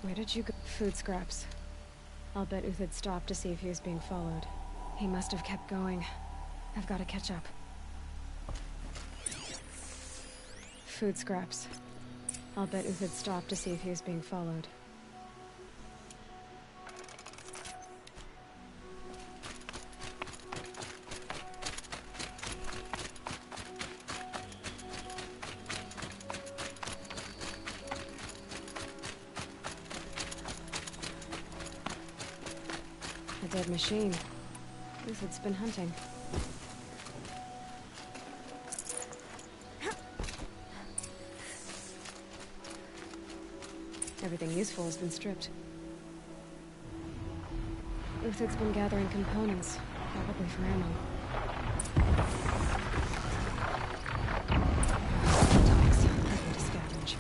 Where did you go? Food scraps. I'll bet Uthid stopped to see if he was being followed. He must have kept going. I've got to catch up. Food scraps. I'll bet Uthid stopped to see if he was being followed. A dead machine. Uthid's been hunting. Everything useful has been stripped. Uthid's been gathering components, probably for ammo. Dogs, nothing to scavenge.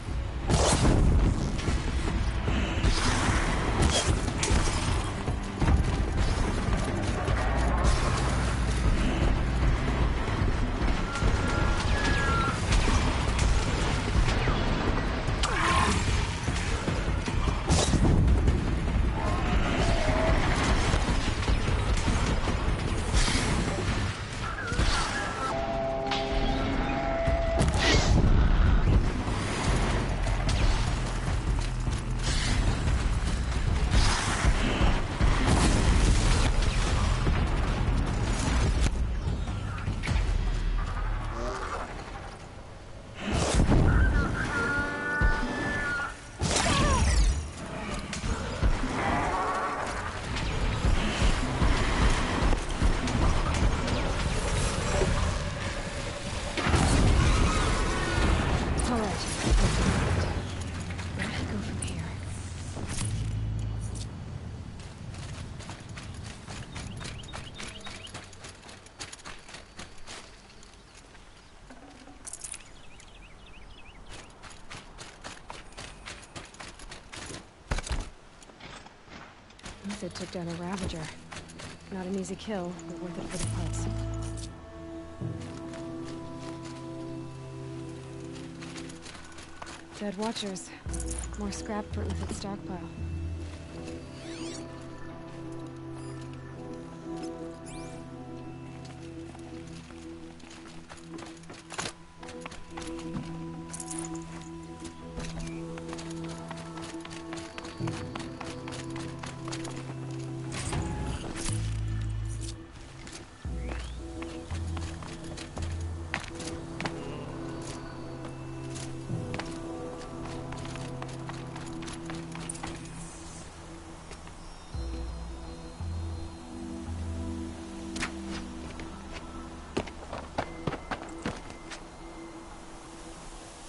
Uthid took down a Ravager. Not an easy kill, but worth it for the parts. Dead Watchers. More scrap for Uthid's stockpile.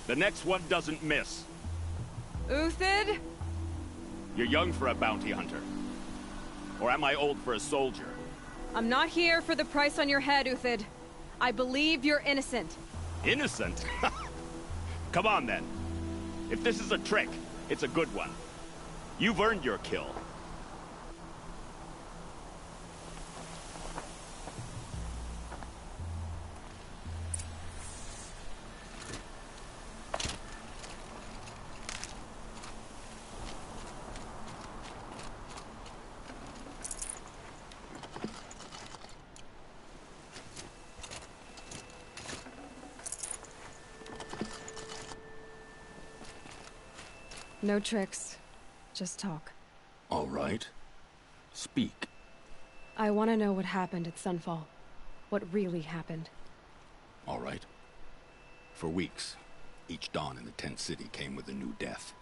The next one doesn't miss. Uthid? You're young for a bounty hunter. Or am I old for a soldier? I'm not here for the price on your head, Uthid. I believe you're innocent. Innocent? Come on, then. If this is a trick, it's a good one. You've earned your kill. No tricks. Just talk. All right. Speak. I want to know what happened at Sunfall. What really happened. All right. For weeks, each dawn in the tent city came with a new death.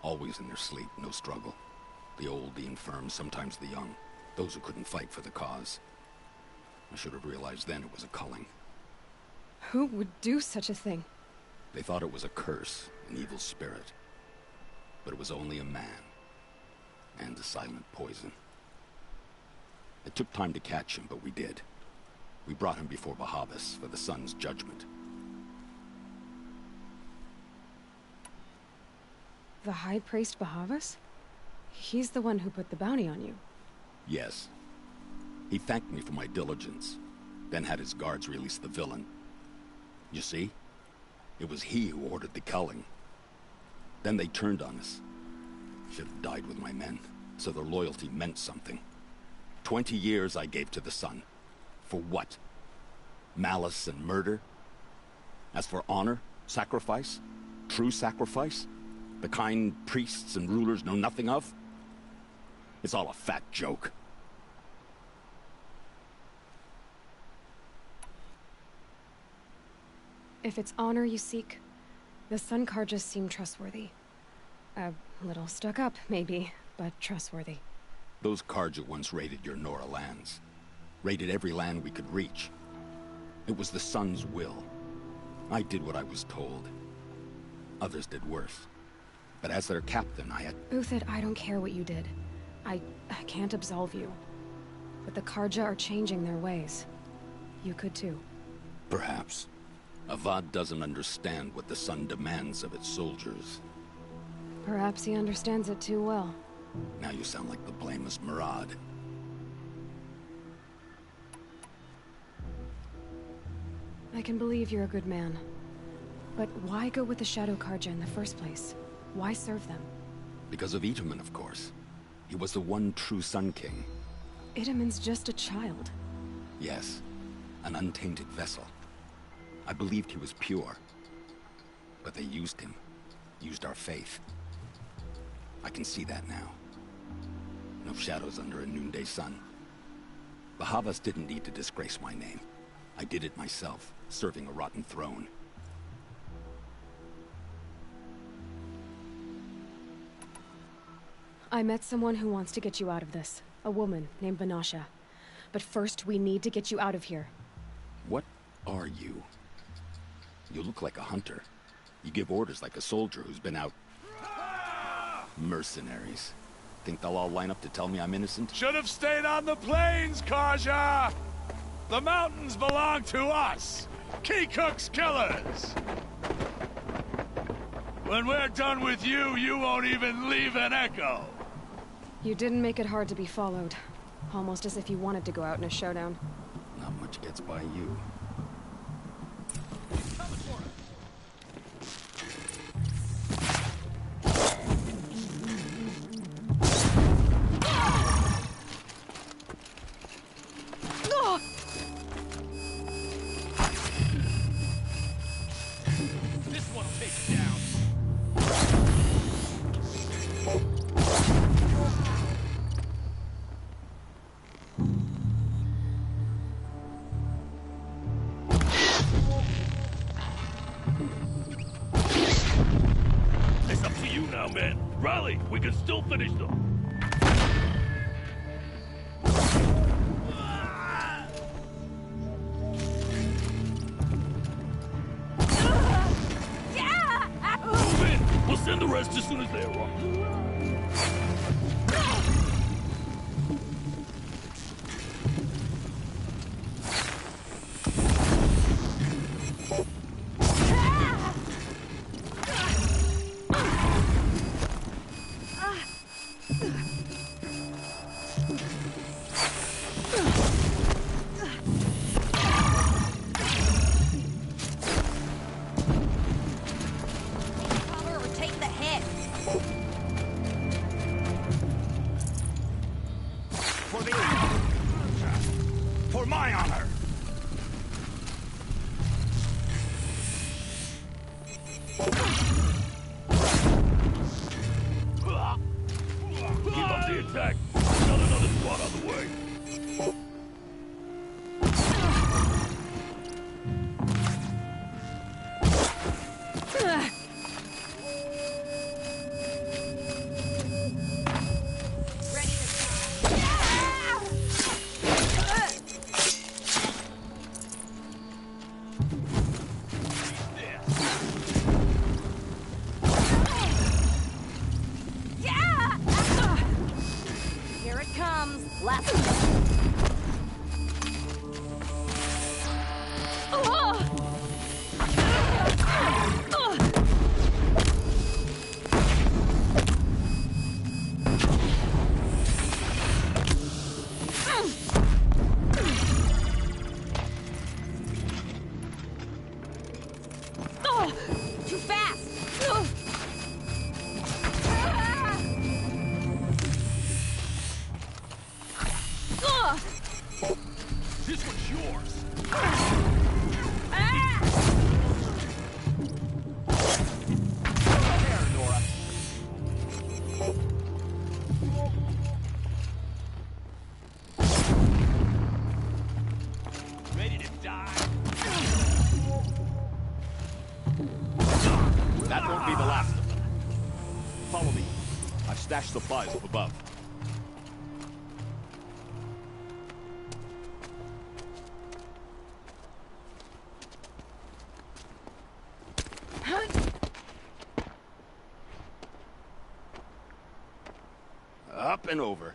Always in their sleep, no struggle. The old, the infirm, sometimes the young. Those who couldn't fight for the cause. I should have realized then it was a culling. Who would do such a thing? They thought it was a curse, an evil spirit. But it was only a man. And a silent poison. It took time to catch him, but we did. We brought him before Bahavas for the sun's judgment. The High Priest Bahavas? He's the one who put the bounty on you. Yes. He thanked me for my diligence, then had his guards release the villain. You see? It was he who ordered the culling. Then they turned on us. Should have died with my men, so their loyalty meant something. 20 years I gave to the Sun. For what? Malice and murder? As for honor, sacrifice, true sacrifice, the kind priests and rulers know nothing of? It's all a fat joke. If it's honor you seek, the Sun Carjas seem trustworthy. A little stuck up, maybe, but trustworthy. Those Carja once raided your Nora lands. Raided every land we could reach. It was the Sun's will. I did what I was told. Others did worse. But as their captain, I had... Uthid, I don't care what you did. I can't absolve you. But the Carja are changing their ways. You could too. Perhaps. Avad doesn't understand what the Sun demands of its soldiers. Perhaps he understands it too well. Now you sound like the blameless Murad. I can believe you're a good man. But why go with the Shadow Carja in the first place? Why serve them? Because of Itaman, of course. He was the one true Sun King. Itaman's just a child. Yes, an untainted vessel. I believed he was pure. But they used him. Used our faith. I can see that now. No shadows under a noonday sun. Bahavas didn't need to disgrace my name. I did it myself, serving a rotten throne. I met someone who wants to get you out of this. A woman named Vanasha. But first, we need to get you out of here. What are you? You look like a hunter. You give orders like a soldier who's been out... Mercenaries. Think they'll all line up to tell me I'm innocent? Should have stayed on the plains, Karja! The mountains belong to us! Keekook's killers! When we're done with you, you won't even leave an echo! You didn't make it hard to be followed. Almost as if you wanted to go out in a showdown. Not much gets by you. We can still finish them. Move in. We'll send the rest as soon as they arrive. For my honor! Keep up the attack! Not another squad on the way! Too fast! This one's yours. There, Nora. Ready to die? That won't be the last of them. Follow me. I've stashed supplies up above. Up and over.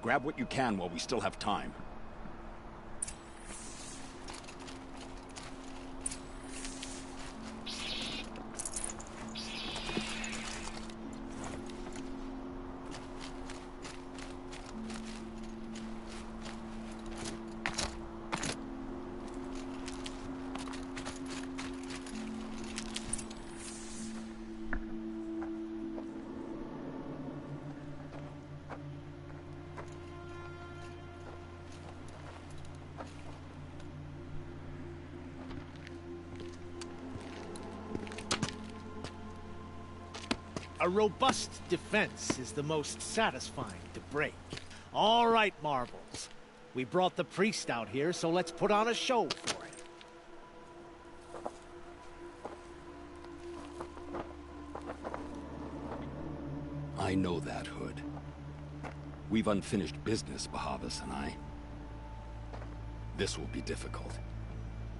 Grab what you can while we still have time. A robust defense is the most satisfying to break. All right, Marvels. We brought the priest out here, so let's put on a show for him. I know that, Hood. We've unfinished business, Bahavas and I. This will be difficult.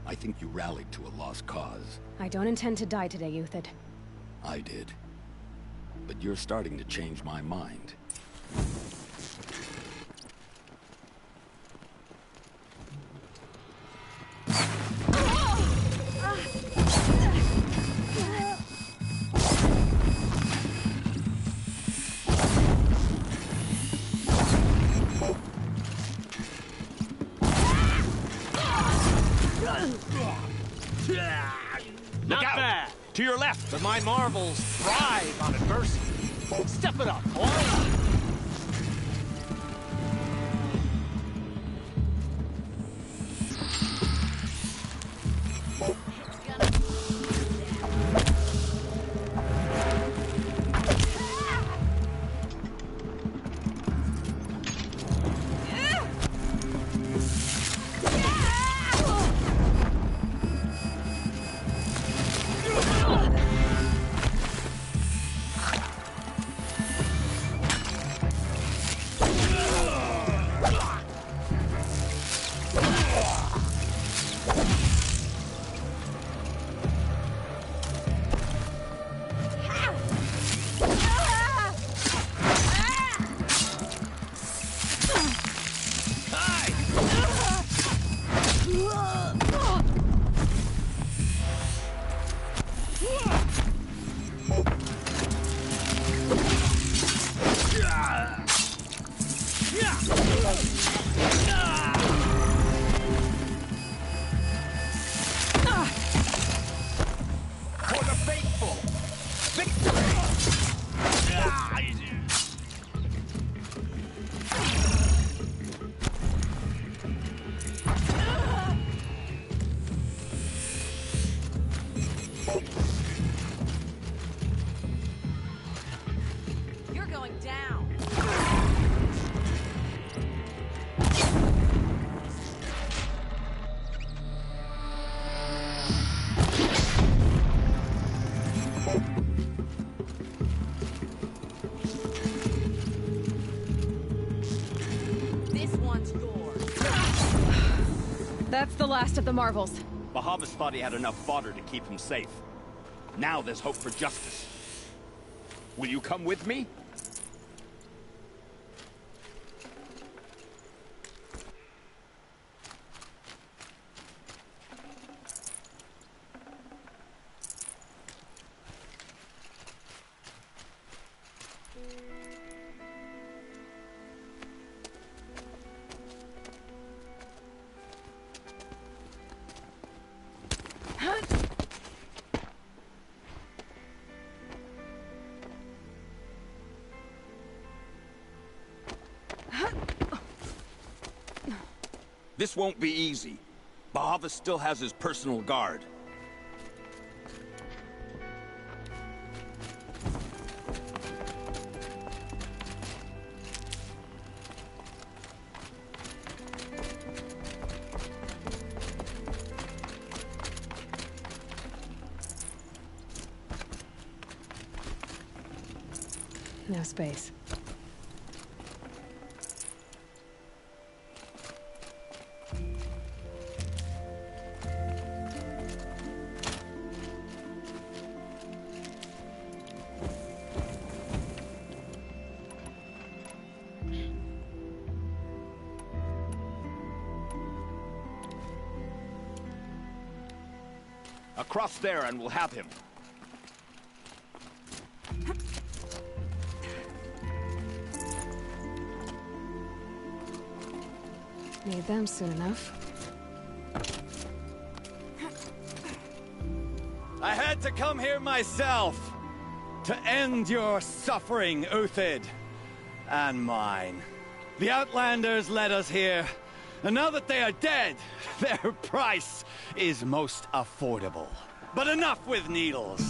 I think you rallied to a lost cause. I don't intend to die today, Euthyd. I did. But you're starting to change my mind. Not bad. To your left. But my Marvels thrive on adversity. Step it up, boy. That's the last of the Marvels. Bahavas thought he had enough fodder to keep him safe. Now there's hope for justice. Will you come with me? This won't be easy. Bahavas still has his personal guard. No space. Across there and we'll have him. Need them soon enough. I had to come here myself to end your suffering, Uthid, and mine. The Outlanders led us here, and now that they are dead, their price is most affordable. But enough with needles.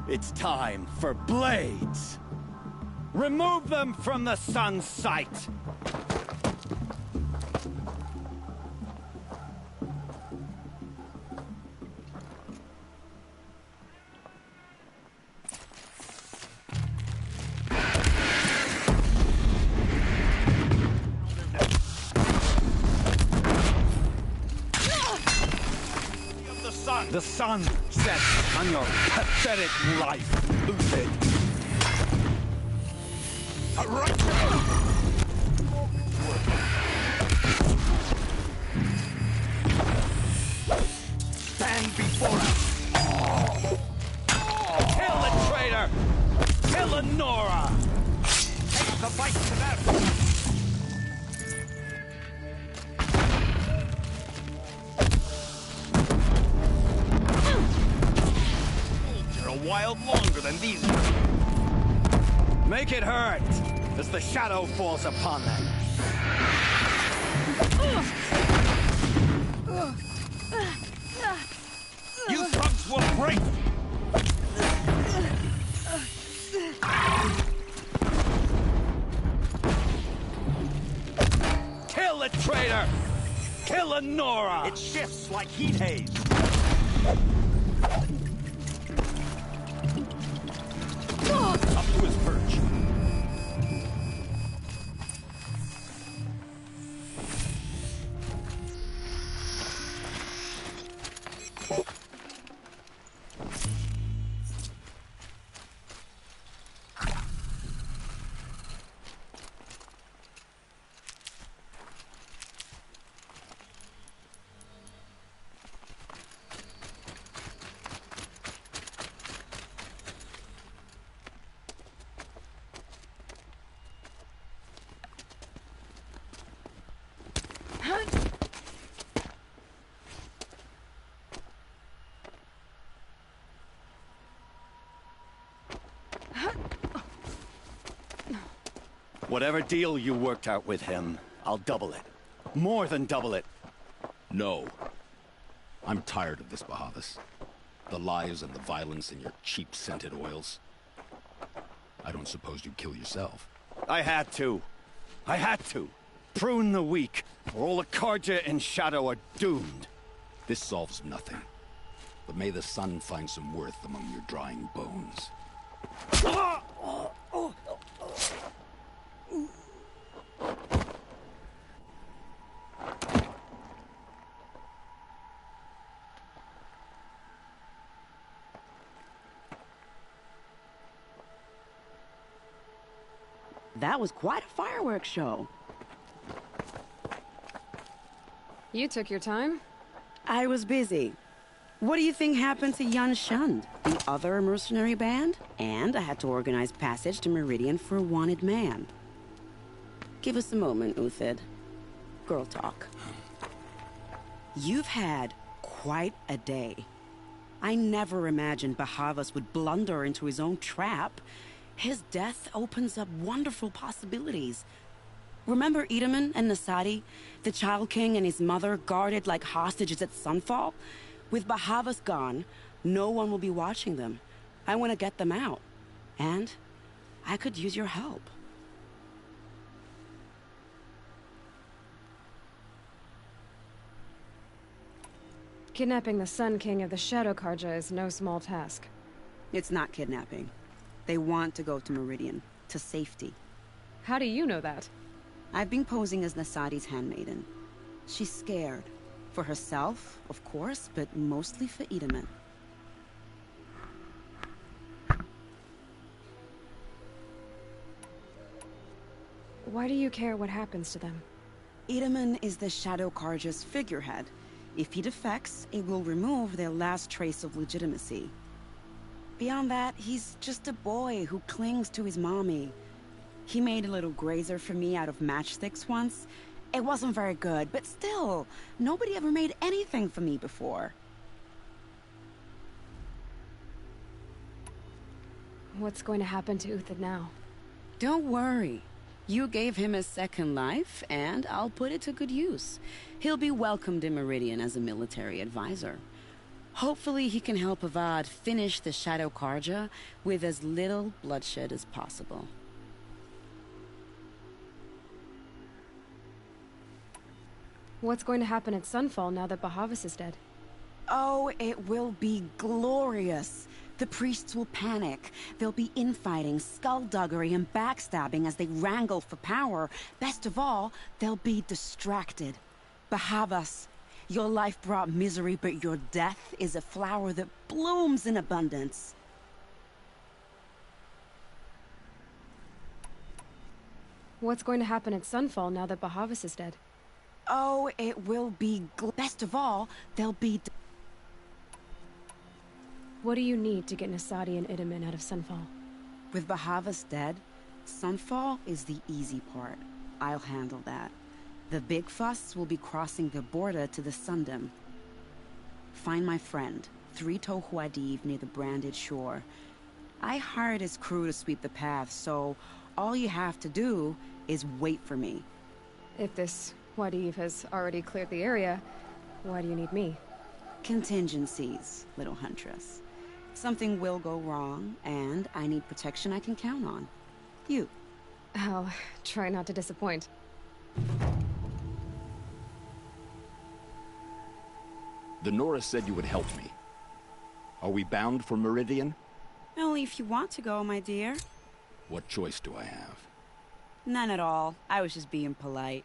It's time for blades. Remove them from the sun's sight. The sun sets on your pathetic life, Uthid. Stand before us! Kill the traitor! Kill Nora! Take the fight to them! A while longer than these. Make it hurt as the shadow falls upon them. You thugs will break. Kill the traitor! Kill Nora! It shifts like heat haze. Up to his perch. Whatever deal you worked out with him, I'll double it. More than double it. No. I'm tired of this, Bahavas. The lies and the violence and your cheap-scented oils. I don't suppose you'd kill yourself. I had to. I had to. Prune the weak, or all the Karja in Shadow are doomed. This solves nothing. But may the sun find some worth among your drying bones. That was quite a fireworks show. You took your time? I was busy. What do you think happened to Yun Shund, the other mercenary band? And I had to organize passage to Meridian for a wanted man. Give us a moment, Uthid. Girl talk. You've had quite a day. I never imagined Bahavas would blunder into his own trap. His death opens up wonderful possibilities. Remember Edaman and Nasadi? The Child King and his mother guarded like hostages at Sunfall? With Bahavas gone, no one will be watching them. I want to get them out. And I could use your help. Kidnapping the Sun King of the Shadow Karja is no small task. It's not kidnapping. They want to go to Meridian, to safety. How do you know that? I've been posing as Nasadi's handmaiden. She's scared. For herself, of course, but mostly for Edaman. Why do you care what happens to them? Edaman is the Shadow Karja's figurehead. If he defects, it will remove their last trace of legitimacy. Beyond that, he's just a boy who clings to his mommy. He made a little grazer for me out of matchsticks once. It wasn't very good, but still, nobody ever made anything for me before. What's going to happen to Uthid now? Don't worry. You gave him a second life, and I'll put it to good use. He'll be welcomed in Meridian as a military advisor. Hopefully he can help Avad finish the Shadow Karja with as little bloodshed as possible. What's going to happen at Sunfall now that Bahavas is dead? Oh, it will be glorious. The priests will panic. There'll be infighting, skullduggery, and backstabbing as they wrangle for power. Best of all, they'll be distracted. Bahavas, your life brought misery, but your death is a flower that blooms in abundance. What's going to happen at Sunfall now that Bahavas is dead? Oh, it will be best of all, they'll be... What do you need to get Nasadi and Edaman out of Sunfall? With Bahavas dead, Sunfall is the easy part. I'll handle that. The big fuss will be crossing the border to the Sundom. Find my friend, 3-Toe Huadiv, near the Branded Shore. I hired his crew to sweep the path, so all you have to do is wait for me. If this Huadiv has already cleared the area, why do you need me? Contingencies, little huntress. Something will go wrong, and I need protection I can count on. You. I'll try not to disappoint. The Nora said you would help me. Are we bound for Meridian? Only if you want to go, my dear. What choice do I have? None at all. I was just being polite.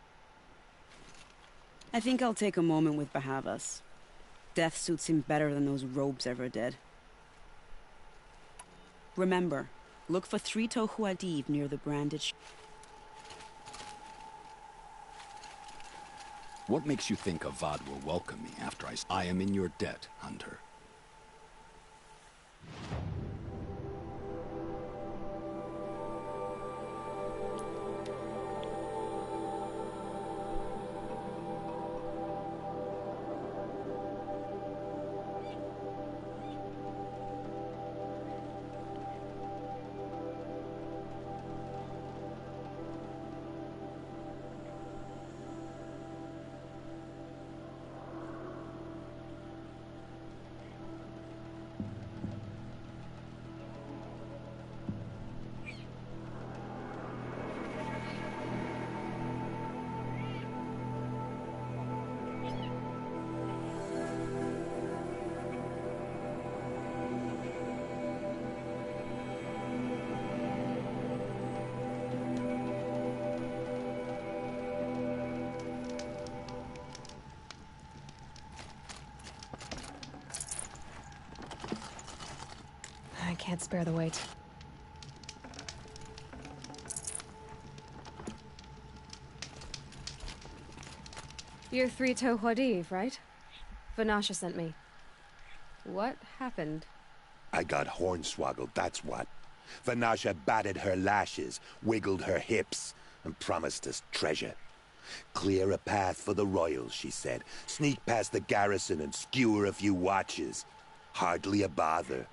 I think I'll take a moment with Bahavas. Death suits him better than those robes ever did. Remember, look for 3-Toe Huadiv near the Branded Shore. What makes you think Avad will welcome me after I am in your debt, Hunter? I can't spare the weight. You're 3-Toe Huadiv, right? Vanasha sent me. What happened? I got hornswoggled, that's what. Vanasha batted her lashes, wiggled her hips, and promised us treasure. Clear a path for the royals, she said. Sneak past the garrison and skewer a few watches. Hardly a bother.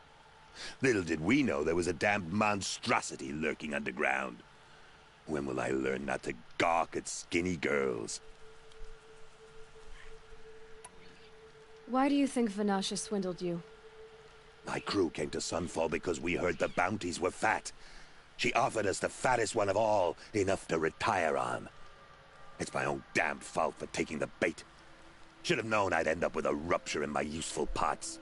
Little did we know there was a damned monstrosity lurking underground. When will I learn not to gawk at skinny girls? Why do you think Vanasha swindled you? My crew came to Sunfall because we heard the bounties were fat. She offered us the fattest one of all, enough to retire on. It's my own damn fault for taking the bait. Should have known I'd end up with a rupture in my useful parts.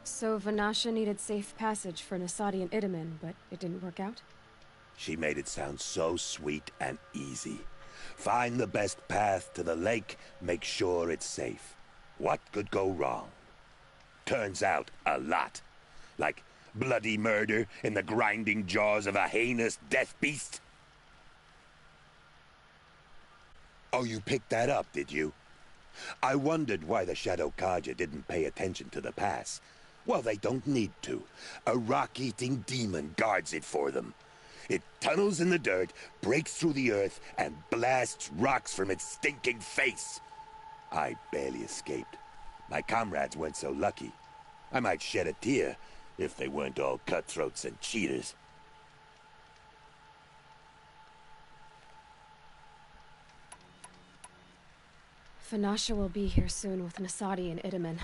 So Vanasha needed safe passage for Nasadi and Idaman, but it didn't work out? She made it sound so sweet and easy. Find the best path to the lake, make sure it's safe. What could go wrong? Turns out, a lot. Like bloody murder in the grinding jaws of a heinous death beast. Oh, you picked that up, did you? I wondered why the Shadow Kaja didn't pay attention to the pass. Well, they don't need to. A rock-eating demon guards it for them. It tunnels in the dirt, breaks through the earth, and blasts rocks from its stinking face. I barely escaped. My comrades weren't so lucky. I might shed a tear if they weren't all cutthroats and cheaters. Vanasha will be here soon with Nasadi and Idaman.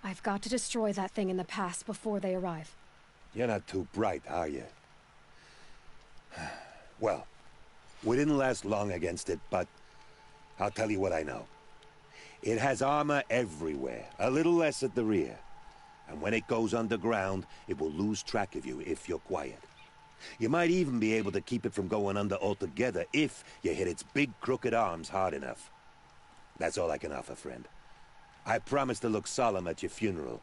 I've got to destroy that thing in the pass before they arrive. You're not too bright, are you? Well, we didn't last long against it, but I'll tell you what I know. It has armor everywhere, a little less at the rear. And when it goes underground, it will lose track of you if you're quiet. You might even be able to keep it from going under altogether if you hit its big crooked arms hard enough. That's all I can offer, friend. I promise to look solemn at your funeral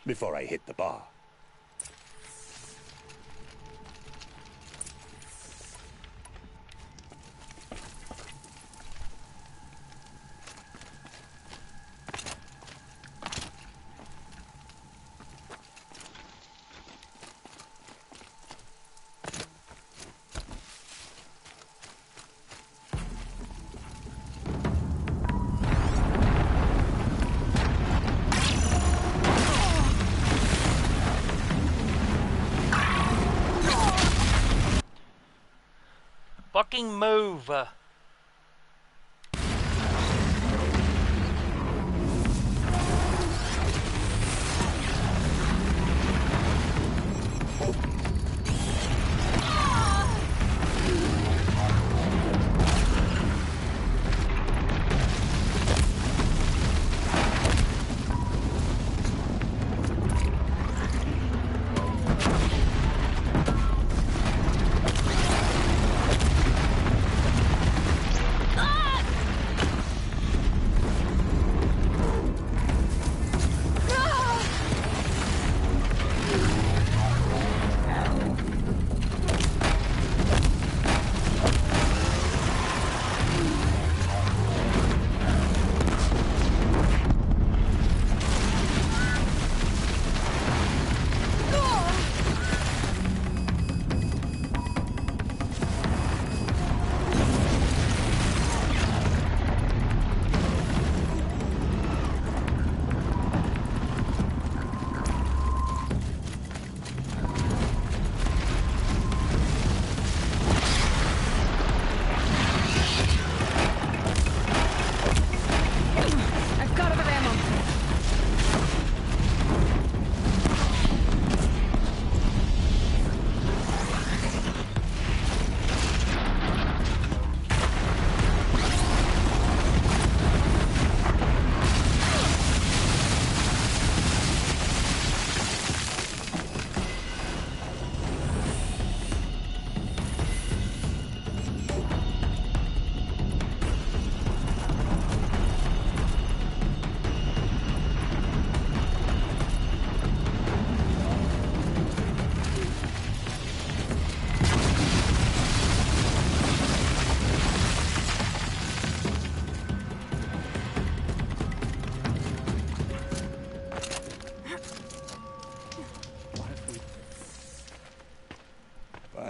before I hit the bar. Fucking move!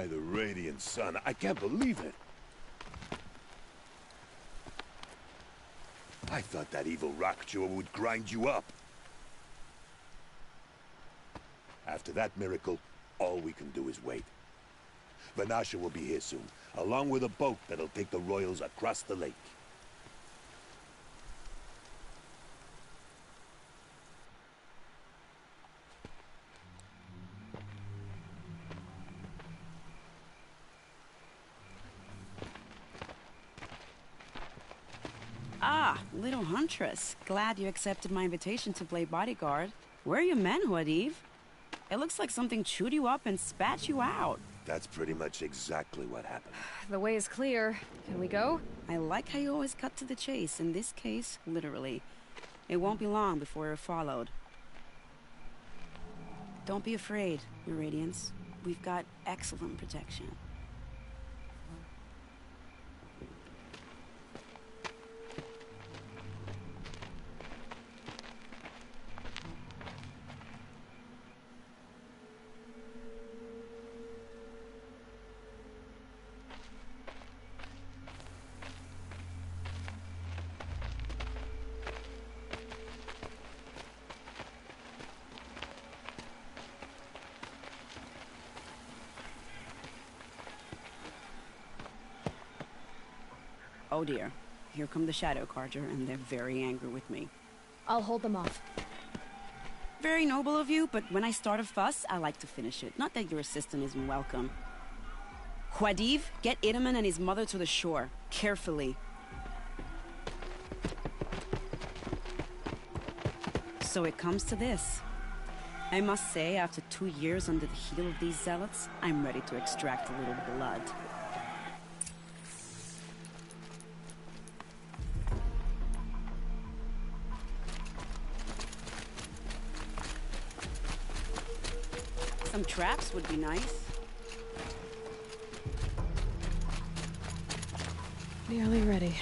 By the radiant sun, I can't believe it. I thought that evil rock chewer would grind you up. After that miracle, all we can do is wait. Vanasha will be here soon, along with a boat that'll take the royals across the lake. Ah, little huntress. Glad you accepted my invitation to play bodyguard. Where are your men, Huadiv? It looks like something chewed you up and spat you out. That's pretty much exactly what happened. The way is clear. Can we go? I like how you always cut to the chase. In this case, literally. It won't be long before we're followed. Don't be afraid, Your Radiance. We've got excellent protection. Oh dear. Here come the Shadow Carter, and they're very angry with me. I'll hold them off. Very noble of you, but when I start a fuss, I like to finish it. Not that your assistant isn't welcome. Huadiv, get Idaman and his mother to the shore. Carefully. So it comes to this. I must say, after 2 years under the heel of these zealots, I'm ready to extract a little blood. Some traps would be nice. Nearly ready.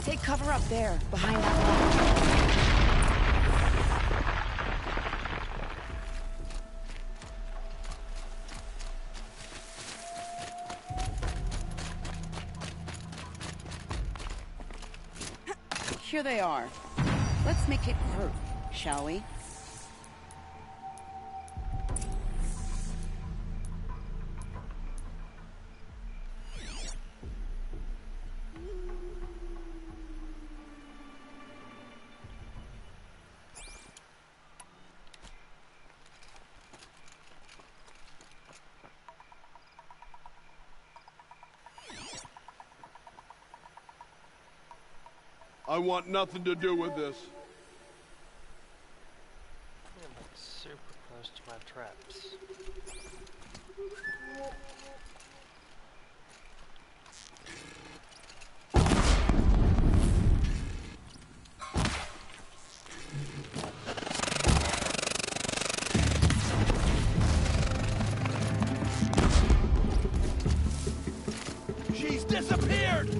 Take cover up there, behind that wall. Here they are. Let's make it hurt, shall we? I want nothing to do with this. I'm super close to my traps. She's disappeared!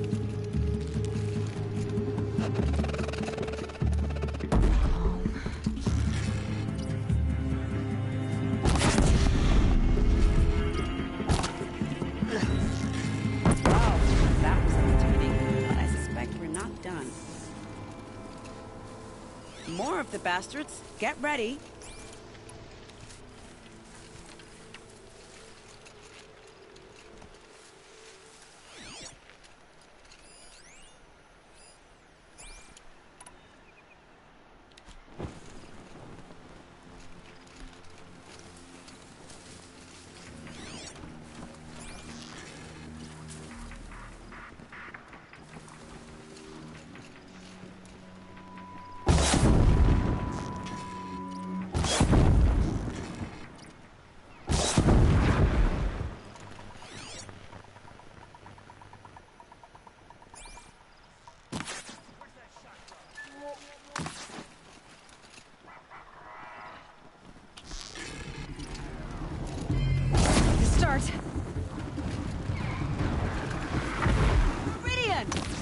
More of the bastards. Get ready.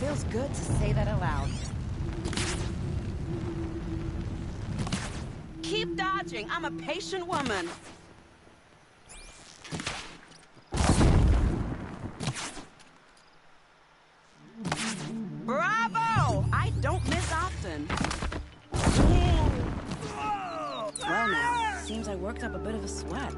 Feels good to say that aloud. Keep dodging. I'm a patient woman. Bravo! I don't miss often. Well now, seems I worked up a bit of a sweat.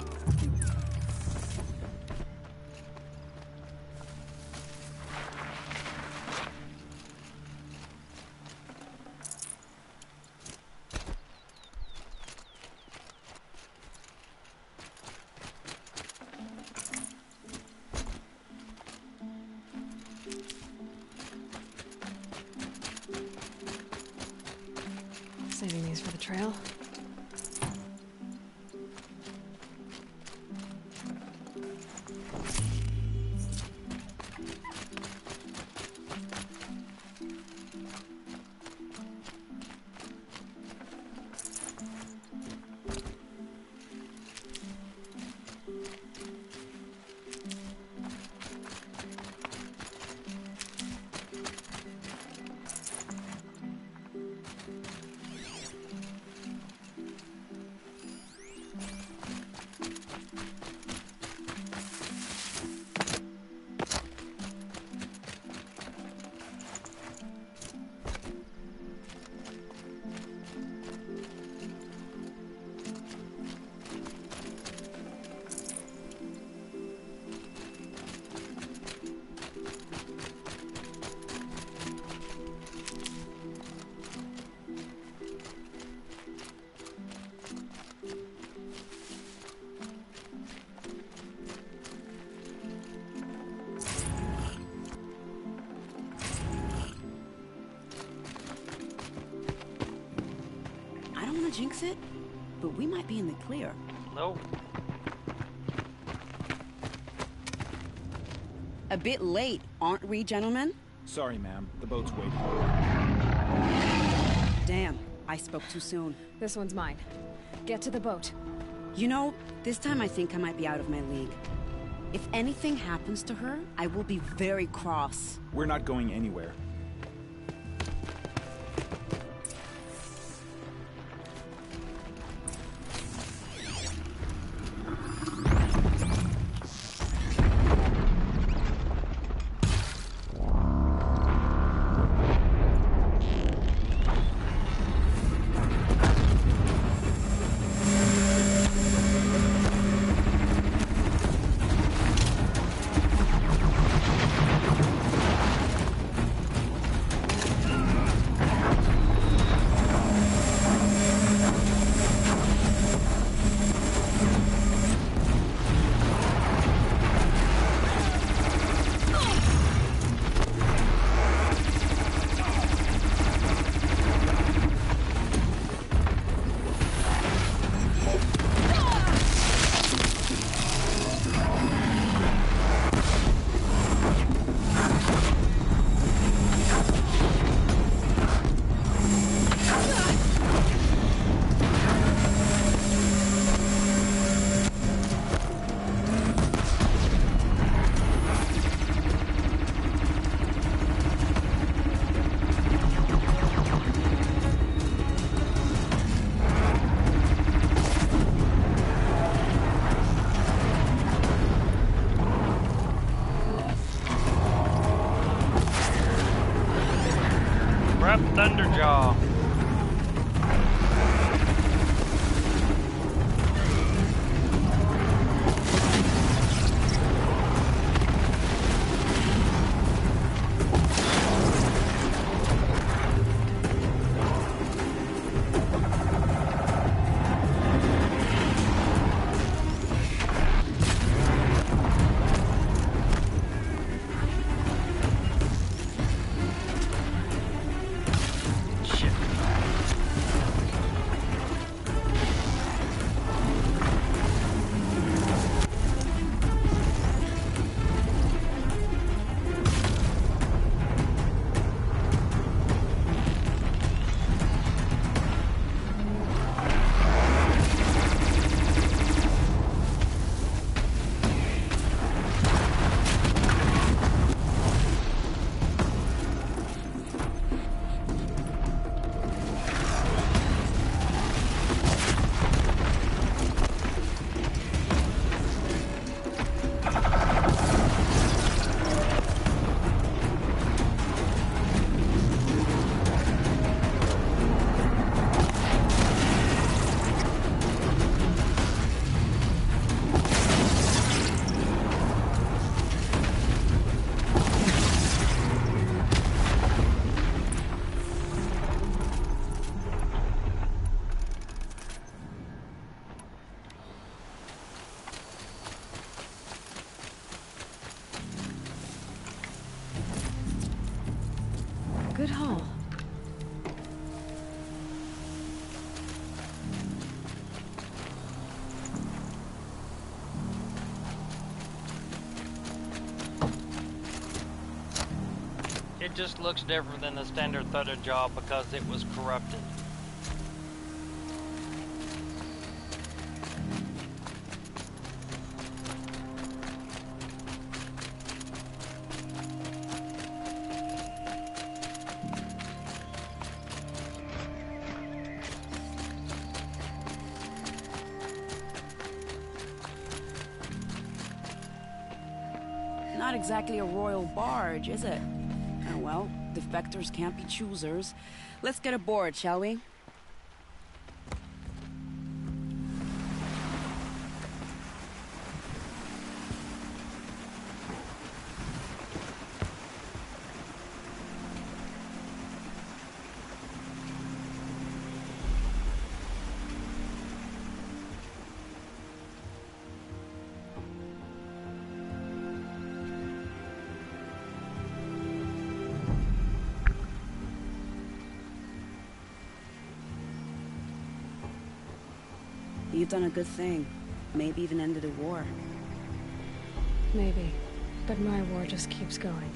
Saving these for the trail. Jinx it, but we might be in the clear. Nope. A bit late, aren't we, gentlemen? Sorry, ma'am. The boat's waiting. Damn, I spoke too soon. This one's mine. Get to the boat. You know, this time I think I might be out of my league. If anything happens to her, I will be very cross. We're not going anywhere. Thunderjaw. Shit. Good haul. It just looks different than the standard thunder job because it was corrupted. Not exactly a royal barge, is it? Oh well, defectors can't be choosers. Let's get aboard, shall we? You've done a good thing. Maybe even ended a war. Maybe. But my war just keeps going.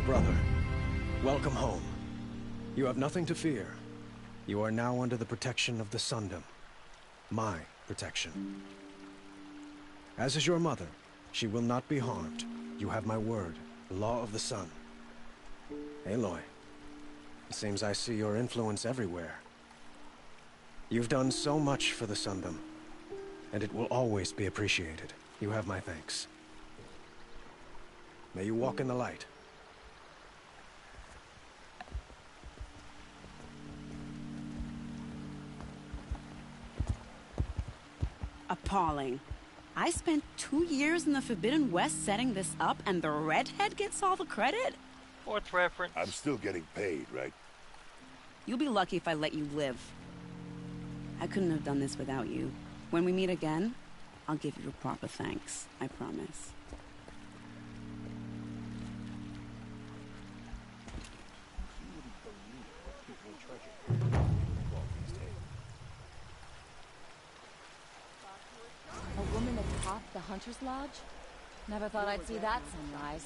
Brother, welcome home. You have nothing to fear. You are now under the protection of the Sundom. My protection. As is your mother, she will not be harmed. You have my word, the law of the sun. Aloy, it seems I see your influence everywhere. You've done so much for the Sundom, and it will always be appreciated. You have my thanks. May you walk in the light. Appalling. I spent 2 years in the Forbidden West setting this up, and the redhead gets all the credit? What's reference? I'm still getting paid, right? You'll be lucky if I let you live. I couldn't have done this without you. When we meet again, I'll give you a proper thanks. I promise. A woman atop the Hunter's Lodge? Never thought I'd see that sunrise.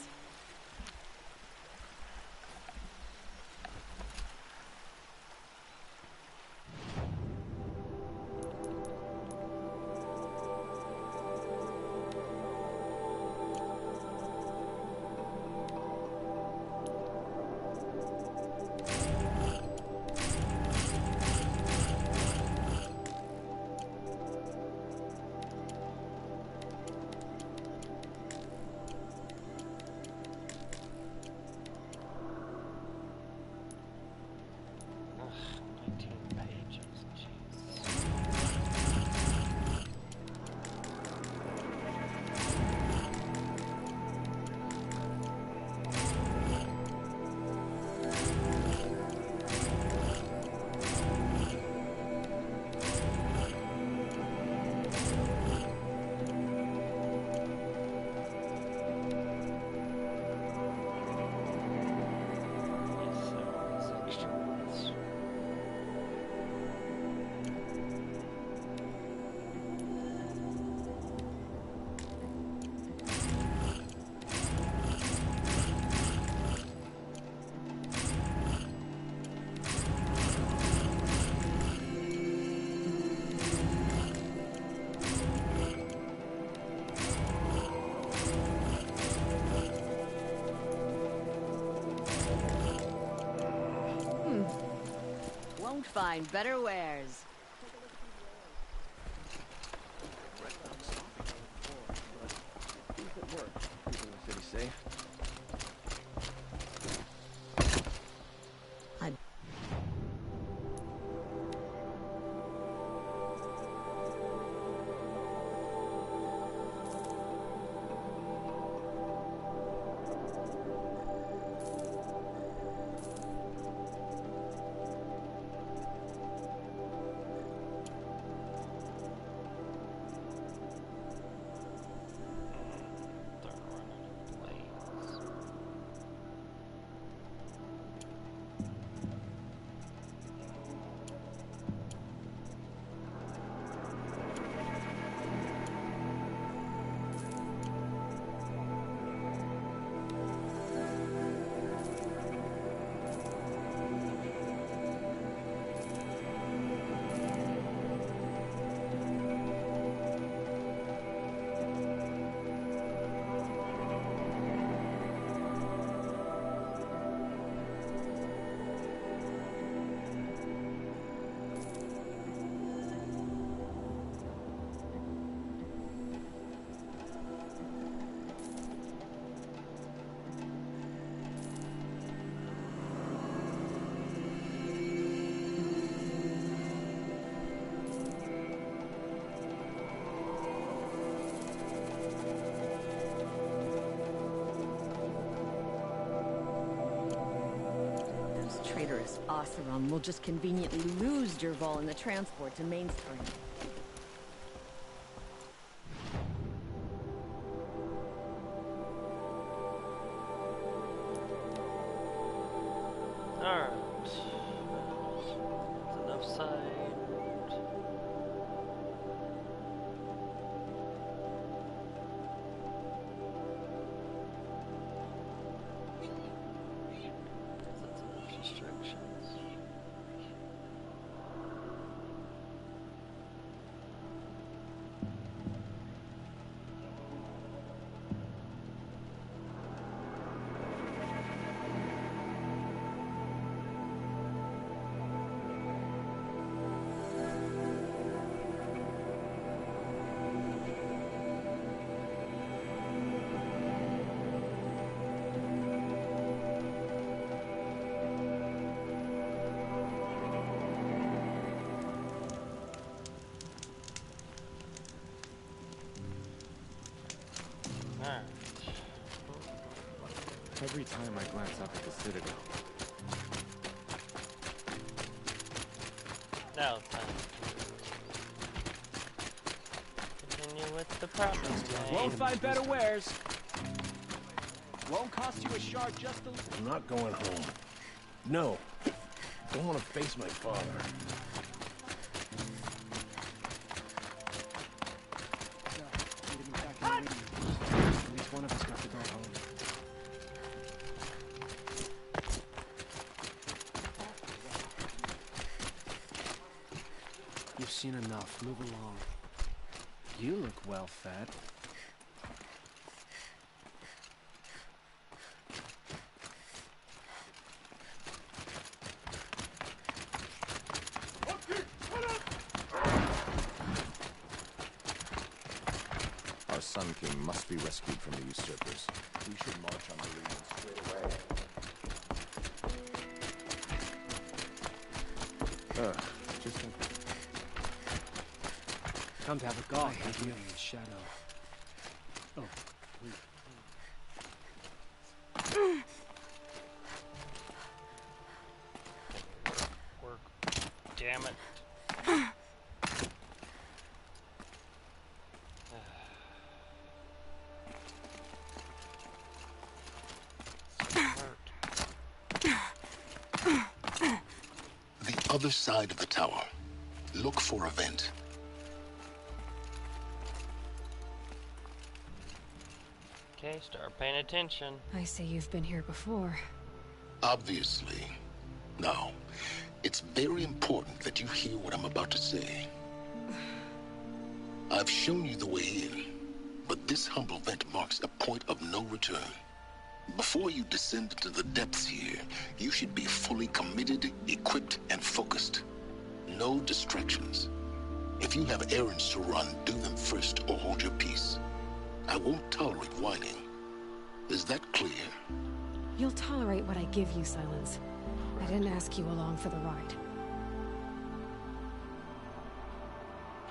won't find better wares. City safe. Traitorous Oseram will just conveniently lose Derval in the transport to Mainspring. Alright. Enough side. Every time I glance up at the Citadel. Now it's time. Continue with the promised land. Won't find better wares. Won't cost you a shard just to... I'm not going home. No. Don't want to face my father. At least one of us got to go home. You've seen enough. Move along. You look well fed. Our Sun King must be rescued from the usurpers. We should march on the region straight away. Just think. Come to have a go. I have you in the shadow. Oh, please. Work. Damn it. The other side of the tower. Look for a vent. Okay, start paying attention. I see you've been here before. Obviously. Now, it's very important that you hear what I'm about to say. I've shown you the way in, but this humble vent marks a point of no return. Before you descend into the depths here, you should be fully committed, equipped, and focused. No distractions. If you have errands to run, do them first or hold your peace. I won't tolerate whining. Is that clear? You'll tolerate what I give you, Silence. I didn't ask you along for the ride.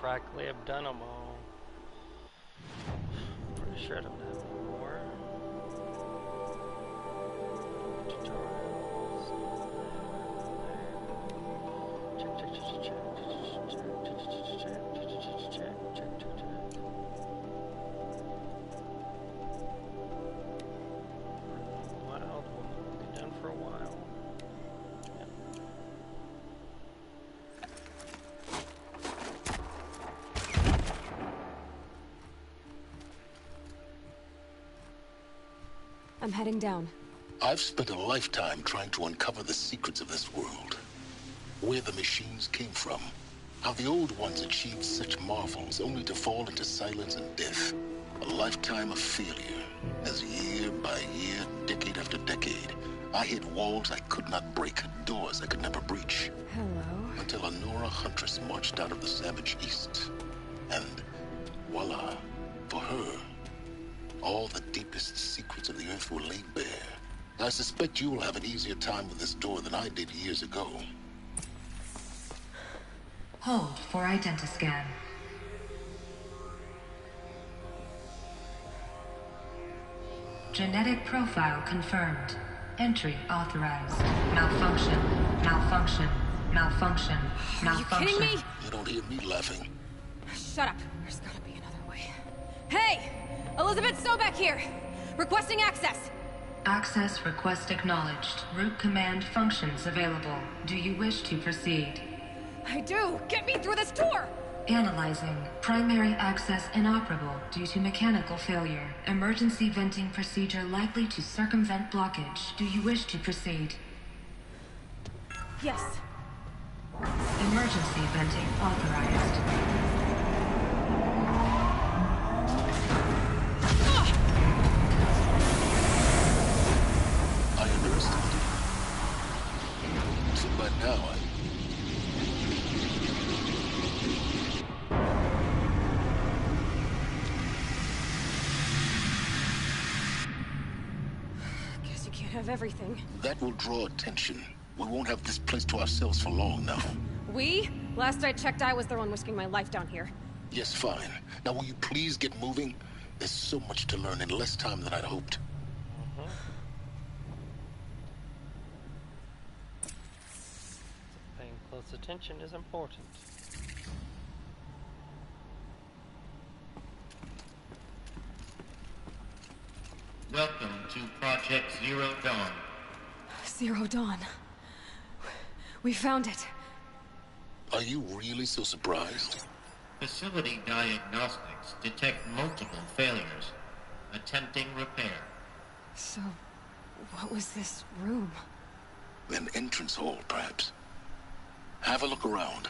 Practically have done them all. Pretty sure I don't have any more. Wild one, been done for a while. I'm heading down. I've spent a lifetime trying to uncover the secrets of this world. Where the machines came from. How the old ones achieved such marvels only to fall into silence and death. A lifetime of failure. As year by year, decade after decade, I hit walls I could not break, doors I could never breach. Hello? Until a Nora huntress marched out of the savage east. And voila, for her, all the deepest secrets of the earth were laid bare. I suspect you will have an easier time with this door than I did years ago. Hold for identiscan. Genetic profile confirmed. Entry authorized. Malfunction. Malfunction. Malfunction. Malfunction. Are you kidding me? You don't hear me laughing. Shut up. There's gotta be another way. Hey! Elizabeth Sobek here! Requesting access! Access request acknowledged. Root command functions available. Do you wish to proceed? I do! Get me through this door! Analyzing. Primary access inoperable due to mechanical failure. Emergency venting procedure likely to circumvent blockage. Do you wish to proceed? Yes. Emergency venting authorized. So by now, Guess you can't have everything. that will draw attention. We won't have this place to ourselves for long now. We? Last I checked, I was the one risking my life down here. Yes, fine. Now will you please get moving? There's so much to learn in less time than I'd hoped. Paying close attention is important. Welcome to Project Zero Dawn. Zero Dawn. We found it. Are you really so surprised? Facility diagnostics detect multiple failures. Attempting repair. So, what was this room? An entrance hall, perhaps. Have a look around.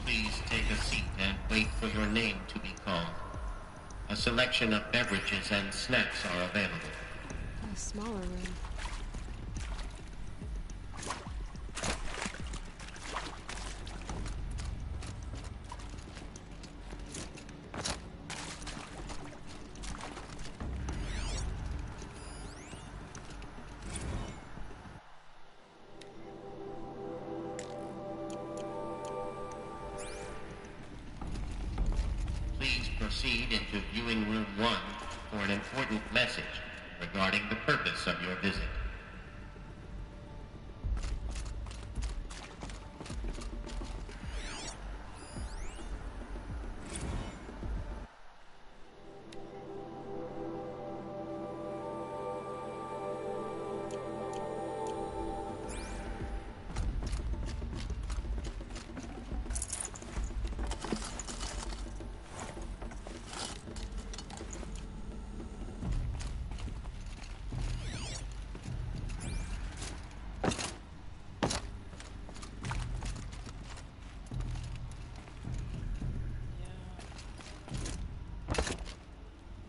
Please take a seat and wait for your name to be called. A selection of beverages and snacks are available. A smaller room. proceed into viewing room 1 for an important message regarding the purpose of your visit.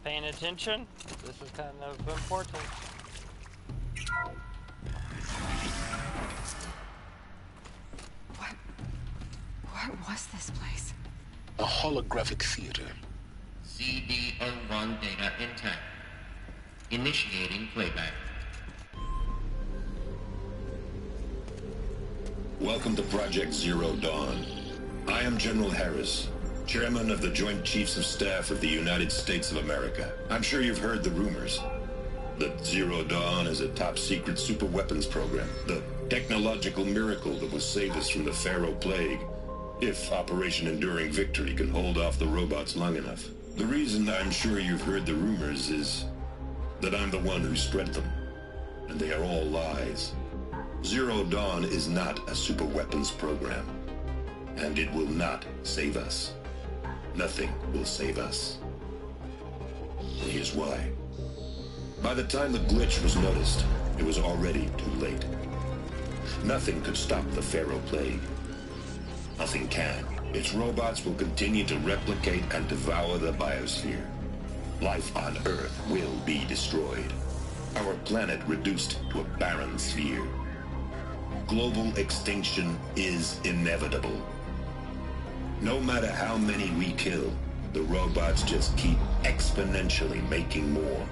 Paying attention? This is kind of important. What was this place? A holographic theater. CD01 data intact. Initiating playback. Welcome to Project Zero Dawn. I am General Harris, Chairman of the Joint Chiefs of Staff of the United States of America. I'm sure you've heard the rumors that Zero Dawn is a top-secret super-weapons program, the technological miracle that will save us from the Pharaoh Plague, if Operation Enduring Victory can hold off the robots long enough. The reason I'm sure you've heard the rumors is that I'm the one who spread them, and they are all lies. Zero Dawn is not a super-weapons program, and it will not save us. Nothing will save us. Here's why. By the time the glitch was noticed, it was already too late. Nothing could stop the Pharaoh Plague. Nothing can. Its robots will continue to replicate and devour the biosphere. Life on Earth will be destroyed. Our planet reduced to a barren sphere. Global extinction is inevitable. No matter how many we kill, the robots just keep exponentially making more.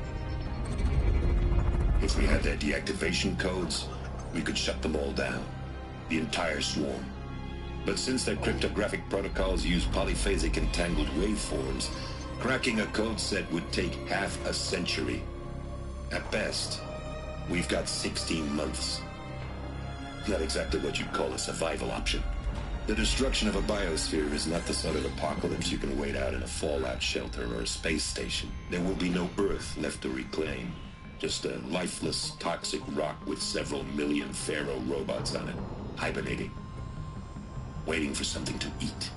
If we had their deactivation codes, we could shut them all down. The entire swarm. But since their cryptographic protocols use polyphasic entangled waveforms, cracking a code set would take half a century. At best, we've got 16 months. Not exactly what you'd call a survival option. The destruction of a biosphere is not the sort of apocalypse you can wait out in a fallout shelter or a space station. There will be no Earth left to reclaim. Just a lifeless, toxic rock with several million Pharaoh robots on it, hibernating, waiting for something to eat.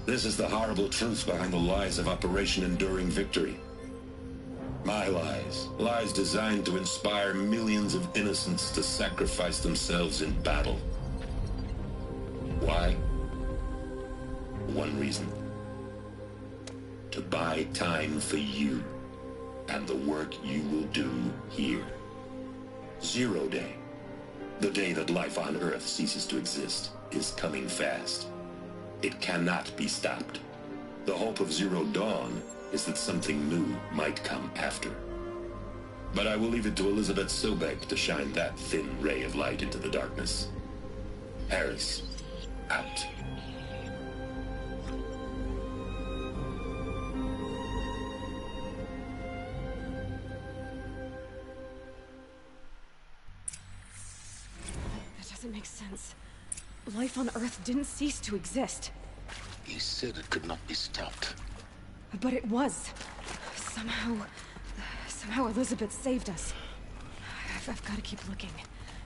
This is the horrible truth behind the lies of Operation Enduring Victory. My lies. Lies designed to inspire millions of innocents to sacrifice themselves in battle. Why? One reason. To buy time for you and the work you will do here. Zero Day, the day that life on Earth ceases to exist, is coming fast. It cannot be stopped. The hope of Zero Dawn is that something new might come after. But I will leave it to Elizabeth Sobek to shine that thin ray of light into the darkness. Harris, out. That doesn't make sense. Life on Earth didn't cease to exist. He said it could not be stopped. But it was. Somehow Elizabeth saved us. I've got to keep looking.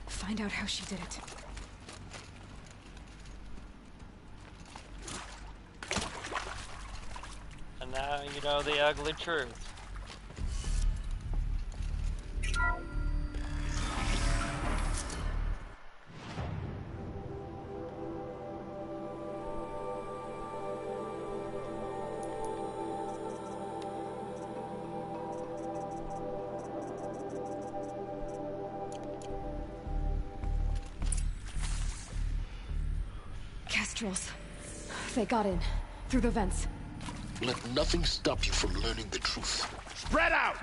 Find out how she did it. And now you know the ugly truth. Kestrels. They got in. Through the vents. Let nothing stop you from learning the truth. Spread out!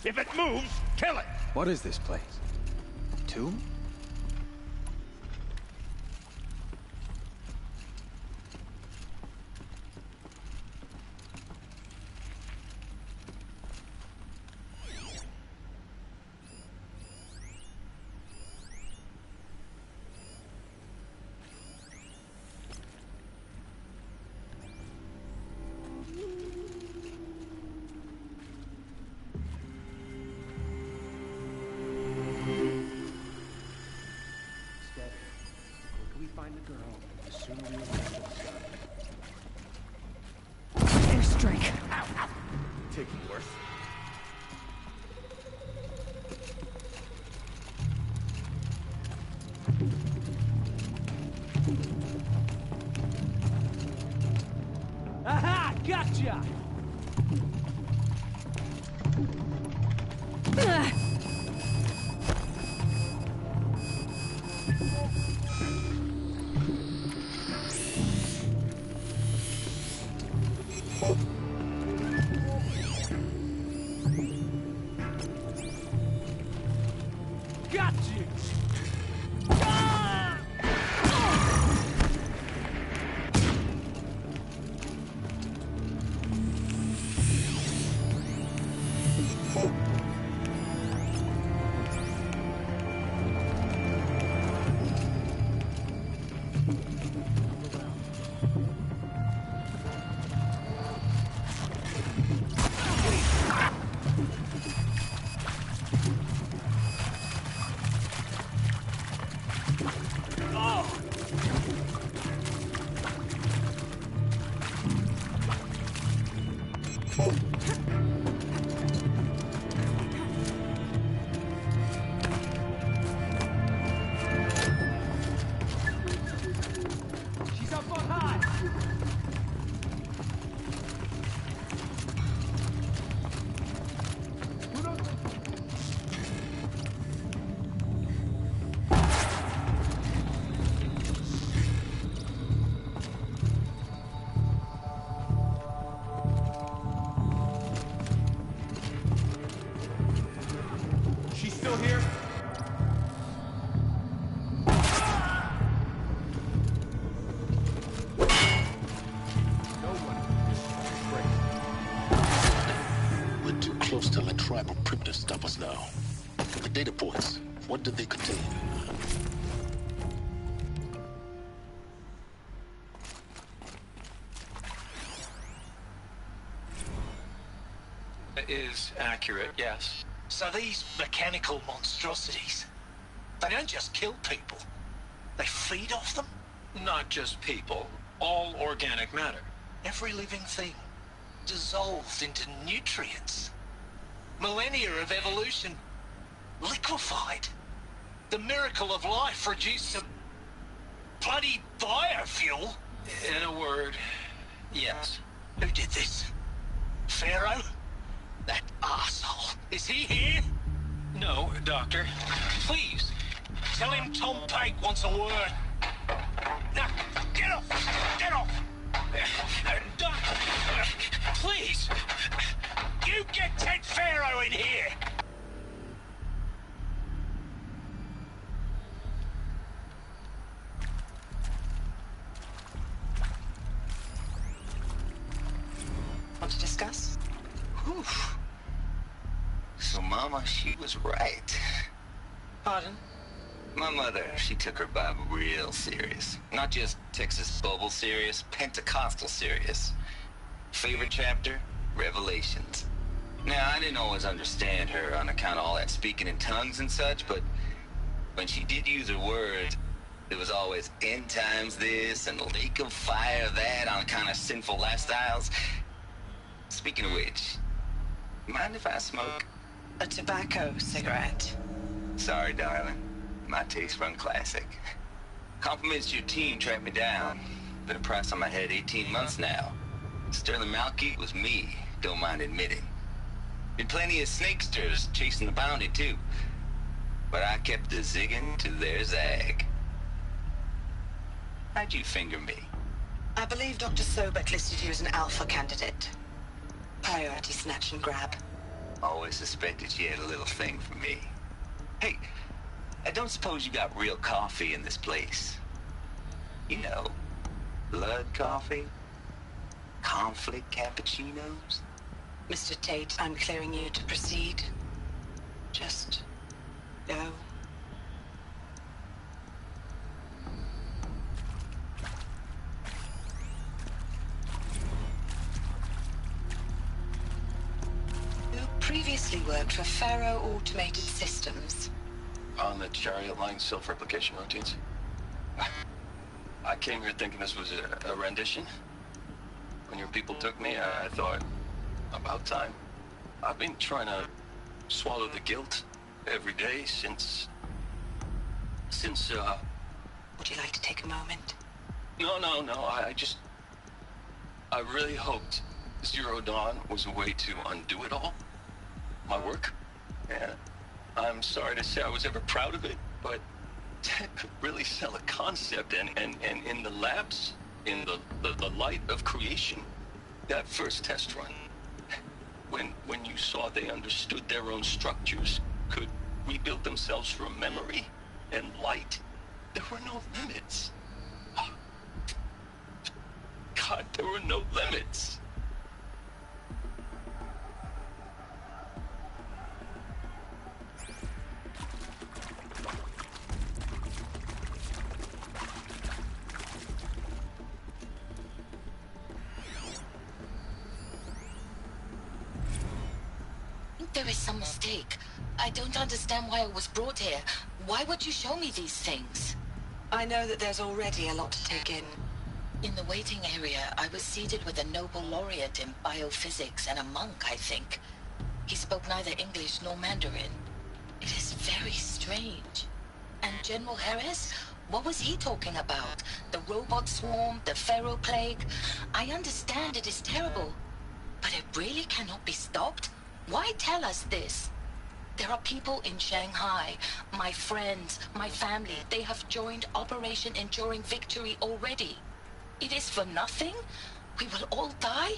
If it moves, kill it! What is this place? A tomb? Airstrike. Taking worse. Aha! Gotcha! Got you! She's up on high! She's still here? We're too close to let tribal primitives stop us now. The data points, what did they contain? Is accurate, yes. So these mechanical monstrosities, they don't just kill people, they feed off them? Not just people, all organic matter. Every living thing dissolved into nutrients. Millennia of evolution liquefied. The miracle of life reduced to bloody biofuel. In a word, yes. Who did this? Pharaoh? That arsehole. Is he here? No, Doctor. Please, tell him Tom Pate wants a word. Now, get off! Get off! Doctor, please! You get Ted Pharaoh in here! Want to discuss? Whew. So, Mama, she was right. Pardon? My mother, she took her Bible real serious. Not just Texas Bible serious, Pentecostal serious. Favorite chapter? Revelations. Now, I didn't always understand her on account of all that speaking in tongues and such, but when she did use her words, it was always end times this and lake of fire that on account of sinful lifestyles. Speaking of which, mind if I smoke? A tobacco cigarette. Sorry, darling. My taste run classic. Compliments to your team tracked me down. Been a price on my head 18 months now. Sterling Malky was me, don't mind admitting. Been plenty of snakesters chasing the bounty, too. But I kept the zigging to their zag. How'd you finger me? I believe Dr. Sobek listed you as an alpha candidate. Priority snatch and grab. Always suspected she had a little thing for me. Hey, I don't suppose you got real coffee in this place. You know, blood coffee? Conflict cappuccinos? Mr. Tate, I'm clearing you to proceed. Just go. Previously worked for Pharaoh Automated Systems. On the chariot line self-replication routines? I came here thinking this was a rendition. When your people took me, I thought, about time. I've been trying to swallow the guilt every day since... Would you like to take a moment? No, I really hoped Zero Dawn was a way to undo it all. My work. Yeah. I'm sorry to say I was ever proud of it, but to really sell a concept and in the labs, in the light of creation, that first test run, when you saw they understood their own structures, could rebuild themselves from memory and light, there were no limits. God, there were no limits. There is some mistake. I don't understand why I was brought here. Why would you show me these things? I know that there's already a lot to take in. In the waiting area, I was seated with a Nobel laureate in biophysics and a monk, I think. He spoke neither English nor Mandarin. It is very strange. And General Harris? What was he talking about? The robot swarm, the Pharaoh plague? I understand it is terrible, but it really cannot be stopped? Why tell us this? There are people in Shanghai, my friends, my family. They have joined Operation Enduring Victory already. It is for nothing? We will all die?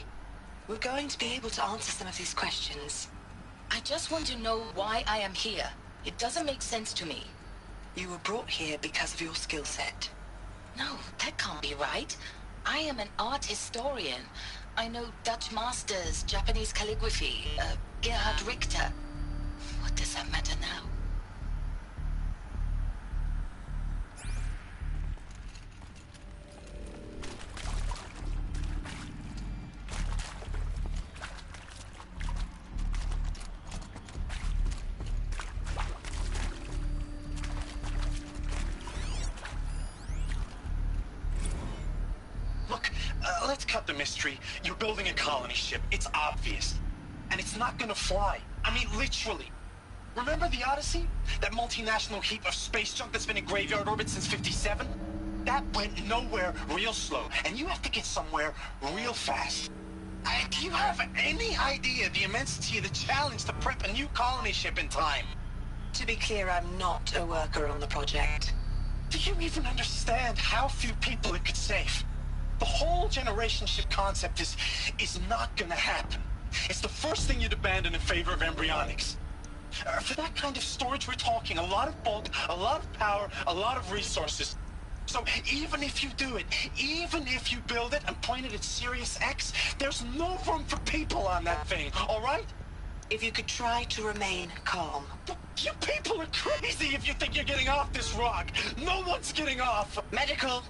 We're going to be able to answer some of these questions. I just want to know why I am here. It doesn't make sense to me. You were brought here because of your skill set. No, that can't be right. I am an art historian. I know Dutch masters, Japanese calligraphy, Gerhard Richter. What does that matter now? Let's cut the mystery. You're building a colony ship. It's obvious. And it's not gonna fly. I mean, literally. Remember the Odyssey? That multinational heap of space junk that's been in graveyard orbit since '57? That went nowhere real slow. And you have to get somewhere real fast. Do you have any idea the immensity of the challenge to prep a new colony ship in time? To be clear, I'm not a worker on the project. Do you even understand how few people it could save? The whole generation ship concept is not gonna happen. It's the first thing you'd abandon in favor of embryonics. For that kind of storage, we're talking a lot of bulk, a lot of power, a lot of resources. So even if you do it, even if you build it and point it at Sirius X, there's no room for people on that thing, all right? If you could try to remain calm. You people are crazy if you think you're getting off this rock. No one's getting off. Medical.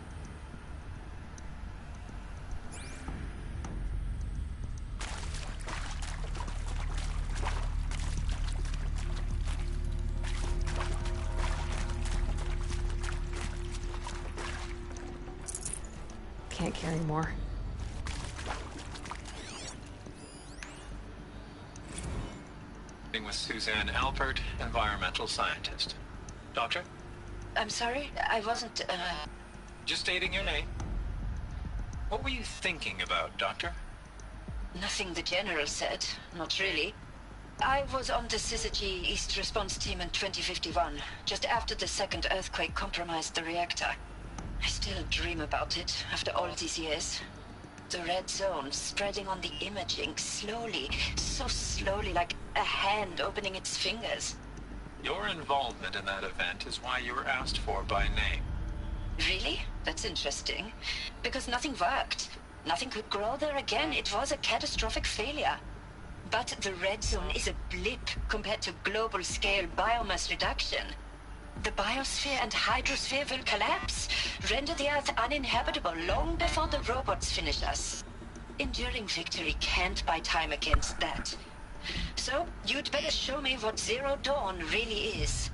Can't carry more. With Suzanne Alpert, environmental scientist. Doctor? I'm sorry, I wasn't, Just stating your name. What were you thinking about, Doctor? Nothing the General said, not really. I was on the Syzygy East Response Team in 2051, just after the second earthquake compromised the reactor. I still dream about it, after all these years. The red zone spreading on the imaging, slowly, so slowly, like a hand opening its fingers. Your involvement in that event is why you were asked for by name. Really? That's interesting. Because nothing worked. Nothing could grow there again. It was a catastrophic failure. But the red zone is a blip compared to global-scale biomass reduction. The biosphere and hydrosphere will collapse, render the Earth uninhabitable long before the robots finish us. Enduring Victory can't buy time against that. So, you'd better show me what Zero Dawn really is.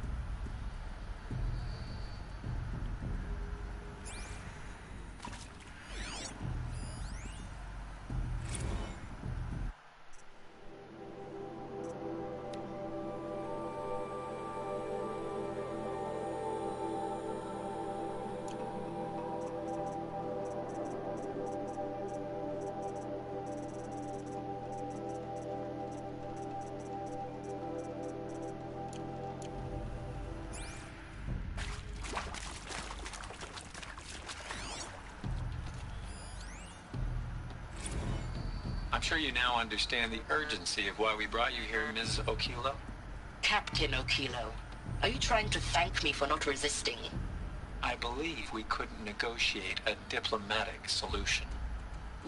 I'm sure you now understand the urgency of why we brought you here, Ms. Okilo. Captain Okilo, are you trying to thank me for not resisting? I believe we couldn't negotiate a diplomatic solution.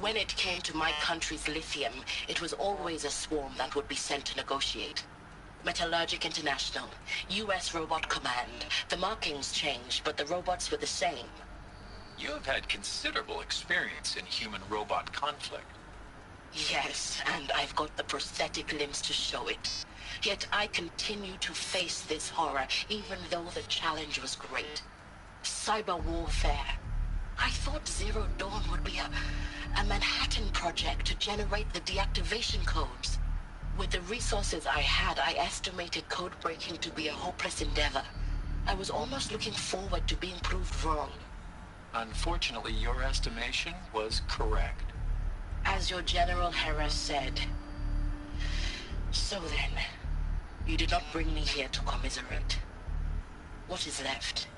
When it came to my country's lithium, it was always a swarm that would be sent to negotiate. Metallurgic International, U.S. Robot Command. The markings changed, but the robots were the same. You have had considerable experience in human-robot conflict. Yes, and I've got the prosthetic limbs to show it. Yet I continue to face this horror, even though the challenge was great. Cyber warfare. I thought Zero Dawn would be a Manhattan project to generate the deactivation codes. With the resources I had, I estimated code breaking to be a hopeless endeavor. I was almost looking forward to being proved wrong. Unfortunately, your estimation was correct. As your General Harris said. So then, you did not bring me here to commiserate. What is left?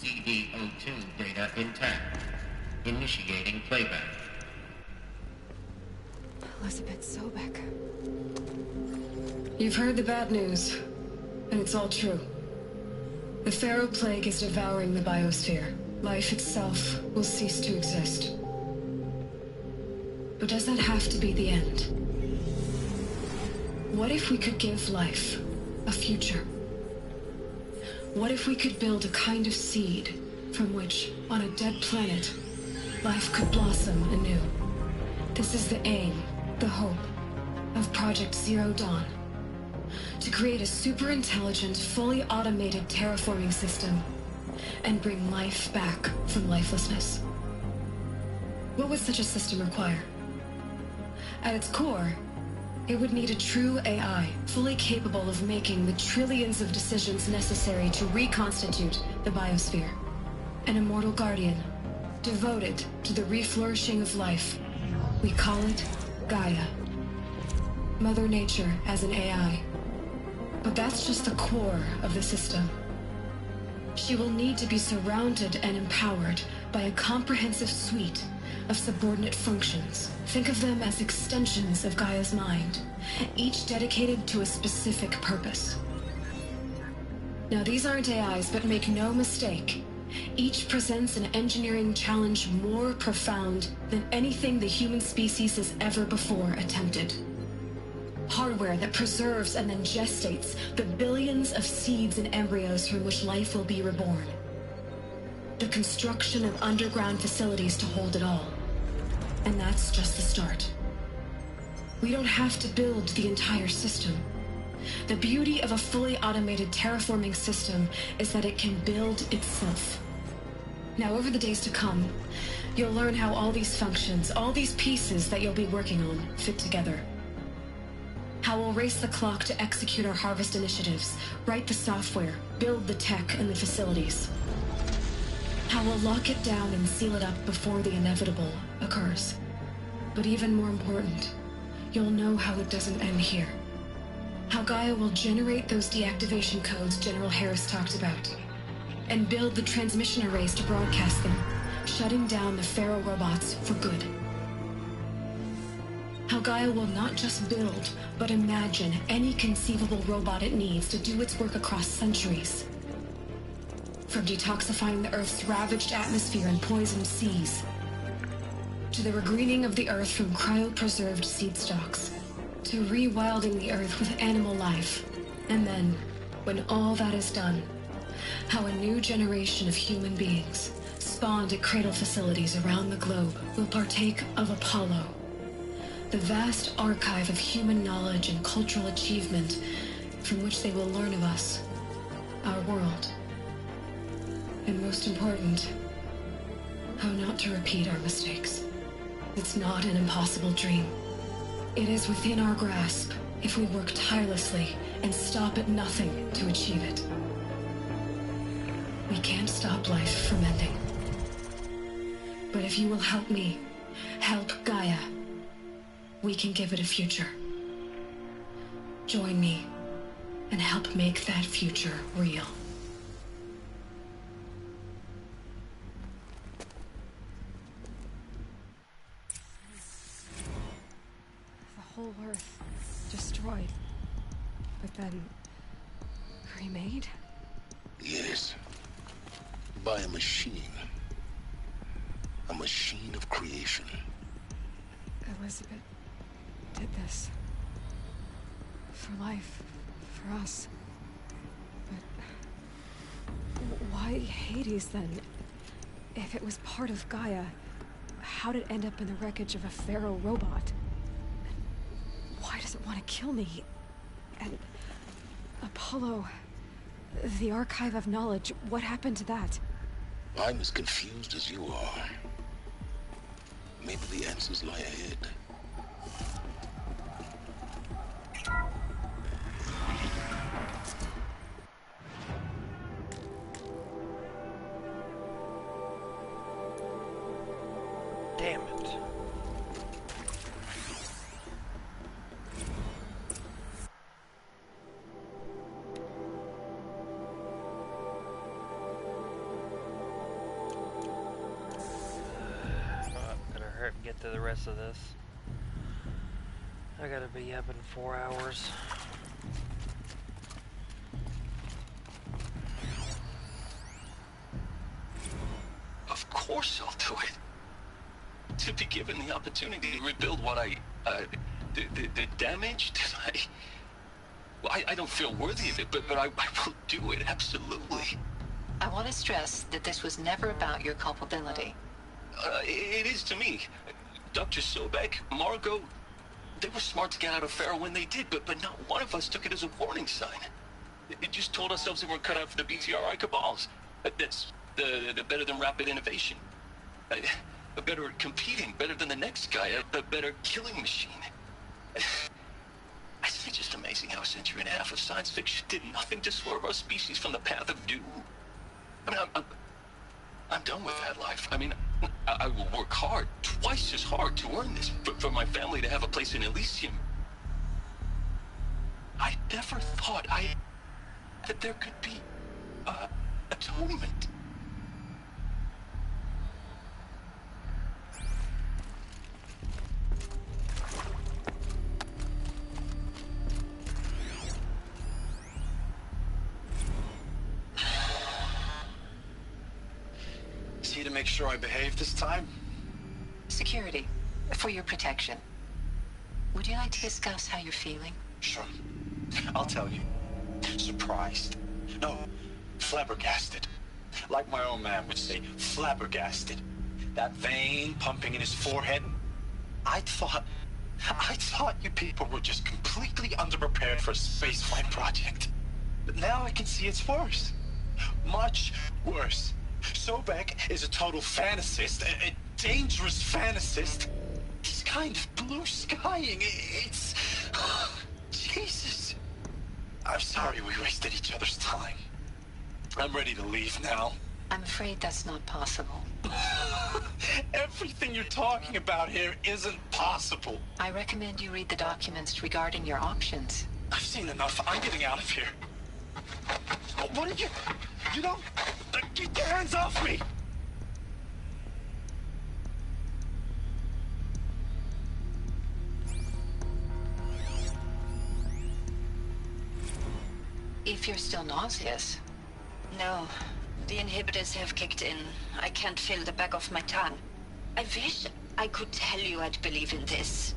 CD02 data intact. Initiating playback. Elizabeth Sobek. You've heard the bad news, and it's all true. The Pharaoh Plague is devouring the biosphere. Life itself will cease to exist. But does that have to be the end? What if we could give life a future? What if we could build a kind of seed from which, on a dead planet, life could blossom anew? This is the aim, the hope, of Project Zero Dawn. To create a super-intelligent, fully automated terraforming system and bring life back from lifelessness. What would such a system require? At its core, it would need a true AI, fully capable of making the trillions of decisions necessary to reconstitute the biosphere. An immortal guardian, devoted to the reflourishing of life. We call it Gaia. Mother Nature as an AI. But that's just the core of the system. She will need to be surrounded and empowered by a comprehensive suite of subordinate functions. Think of them as extensions of Gaia's mind, each dedicated to a specific purpose. Now, these aren't AIs, but make no mistake, each presents an engineering challenge more profound than anything the human species has ever before attempted. Hardware that preserves and then gestates the billions of seeds and embryos from which life will be reborn. The construction of underground facilities to hold it all. And that's just the start. We don't have to build the entire system. The beauty of a fully automated terraforming system is that it can build itself. Now, over the days to come, you'll learn how all these functions, all these pieces that you'll be working on, fit together. How we'll race the clock to execute our harvest initiatives, write the software, build the tech and the facilities. How we'll lock it down and seal it up before the inevitable occurs. But even more important, you'll know how it doesn't end here. How Gaia will generate those deactivation codes General Harris talked about, and build the transmission arrays to broadcast them, shutting down the Pharaoh robots for good. How Gaia will not just build, but imagine any conceivable robot it needs to do its work across centuries. From detoxifying the Earth's ravaged atmosphere and poisoned seas, to the regreening of the Earth from cryopreserved seed stalks, to rewilding the Earth with animal life. And then, when all that is done, how a new generation of human beings, spawned at cradle facilities around the globe, will partake of Apollo, the vast archive of human knowledge and cultural achievement from which they will learn of us, our world. And most important, how not to repeat our mistakes. It's not an impossible dream. It is within our grasp if we work tirelessly and stop at nothing to achieve it. We can't stop life from ending. But if you will help me, help Gaia, we can give it a future. Join me and help make that future real. The whole Earth destroyed, but then remade? Yes. By a machine. A machine of creation. Elizabeth did this. For life. For us. But why Hades then? If it was part of Gaia, how'd it end up in the wreckage of a Pharaoh robot? And why does it want to kill me? And Apollo, the archive of knowledge, what happened to that? I'm as confused as you are. Maybe the answers lie ahead. Damn it. Get to the rest of this. I gotta be up in 4 hours. Of course I'll do it. To be given the opportunity to rebuild what the damage that I don't feel worthy of it, but I will do it, absolutely. I want to stress that this was never about your culpability. It is to me. Dr. Sobek, Margot, they were smart to get out of Pharaoh when they did, but not one of us took it as a warning sign. It just told ourselves that we're cut out for the BTRI cabals. That's the better than rapid innovation. Better at competing, better than the next guy, a better killing machine. It's just amazing how a century and a half of science fiction did nothing to swerve our species from the path of doom. I mean, I'm done with that life. I mean, I will work hard, twice as hard, to earn this, for my family to have a place in Elysium. I never thought that there could be atonement. To make sure I behave this time? Security, for your protection. Would you like to discuss how you're feeling? Sure. I'll tell you. Surprised. No, flabbergasted. Like my own man would say, flabbergasted. That vein pumping in his forehead. I thought you people were just completely underprepared for a spaceflight project. But now I can see it's worse. Much worse. Sobek is a total fantasist, a dangerous fantasist. He's kind of blue skying. It's... Jesus. I'm sorry we wasted each other's time. I'm ready to leave now. I'm afraid that's not possible. Everything you're talking about here isn't possible. I recommend you read the documents regarding your options. I've seen enough. I'm getting out of here. What did you... You don't... Get your hands off me! If you're still nauseous. No. The inhibitors have kicked in. I can't feel the back of my tongue. I wish I could tell you I'd believe in this.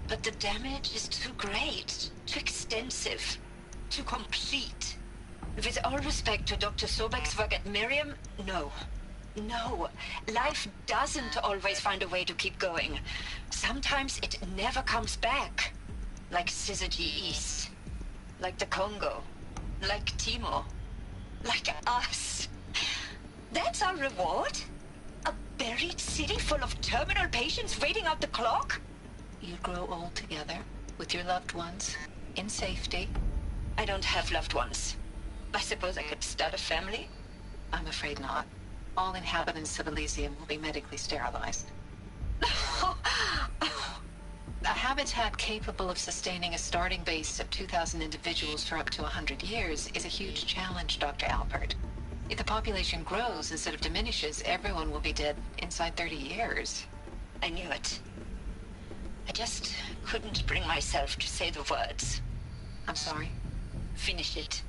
But the damage is too great, too extensive, too complete. With all respect to Dr. Sobek's work at Miriam, no. No. Life doesn't always find a way to keep going. Sometimes it never comes back. Like HZD East. Like the Congo. Like Timo. Like us. That's our reward? A buried city full of terminal patients waiting out the clock? You grow old together, with your loved ones, in safety. I don't have loved ones. I suppose I could start a family? I'm afraid not. All inhabitants of Elysium will be medically sterilized. A habitat capable of sustaining a starting base of 2,000 individuals for up to 100 years is a huge challenge, Dr. Albert. If the population grows instead of diminishes, everyone will be dead inside 30 years. I knew it. I just couldn't bring myself to say the words. I'm sorry. Finish it.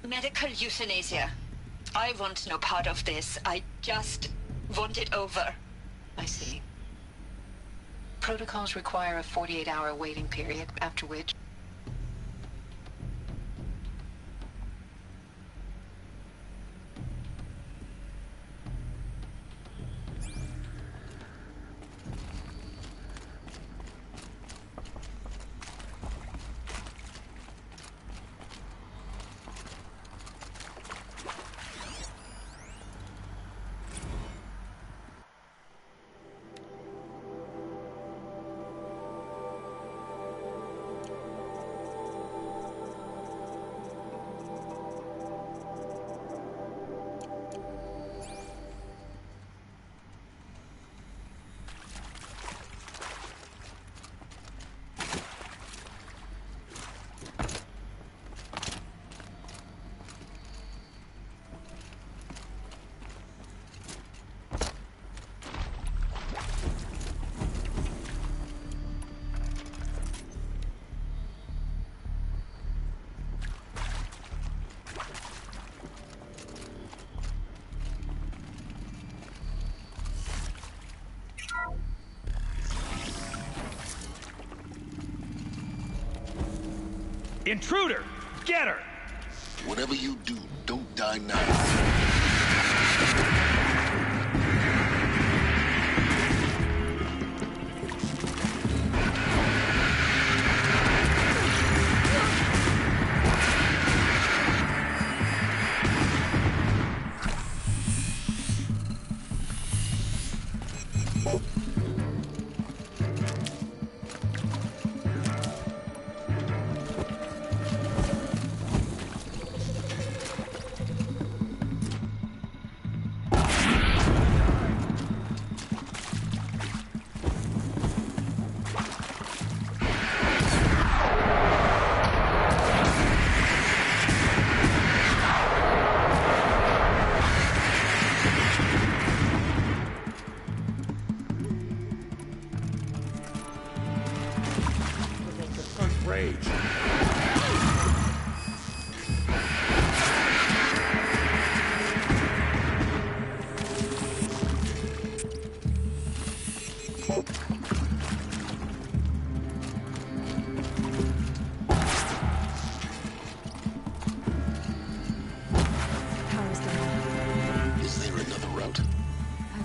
Medical euthanasia. I want no part of this. I just want it over. I see. Protocols require a 48-hour waiting period, after which... Intruder! Get her! Whatever you do, don't die now.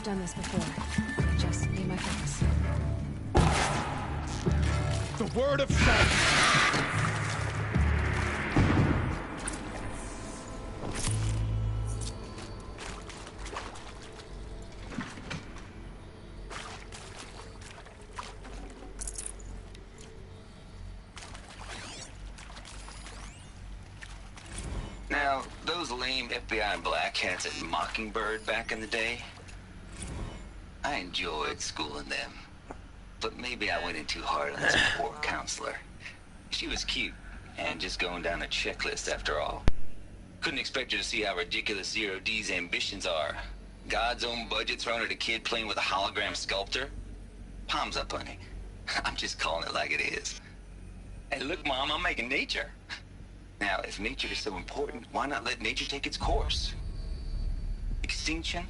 Done this before. I just need my focus. The word of sight! Now, those lame FBI black hats at Mockingbird back in the day, I enjoyed schooling them. But maybe I went in too hard on this poor counselor. She was cute, and just going down a checklist after all. Couldn't expect her to see how ridiculous Zero D's ambitions are. God's own budget thrown at a kid playing with a hologram sculptor? Palms up, honey. I'm just calling it like it is. Hey, look, Mom, I'm making nature. Now, if nature is so important, why not let nature take its course? Extinction?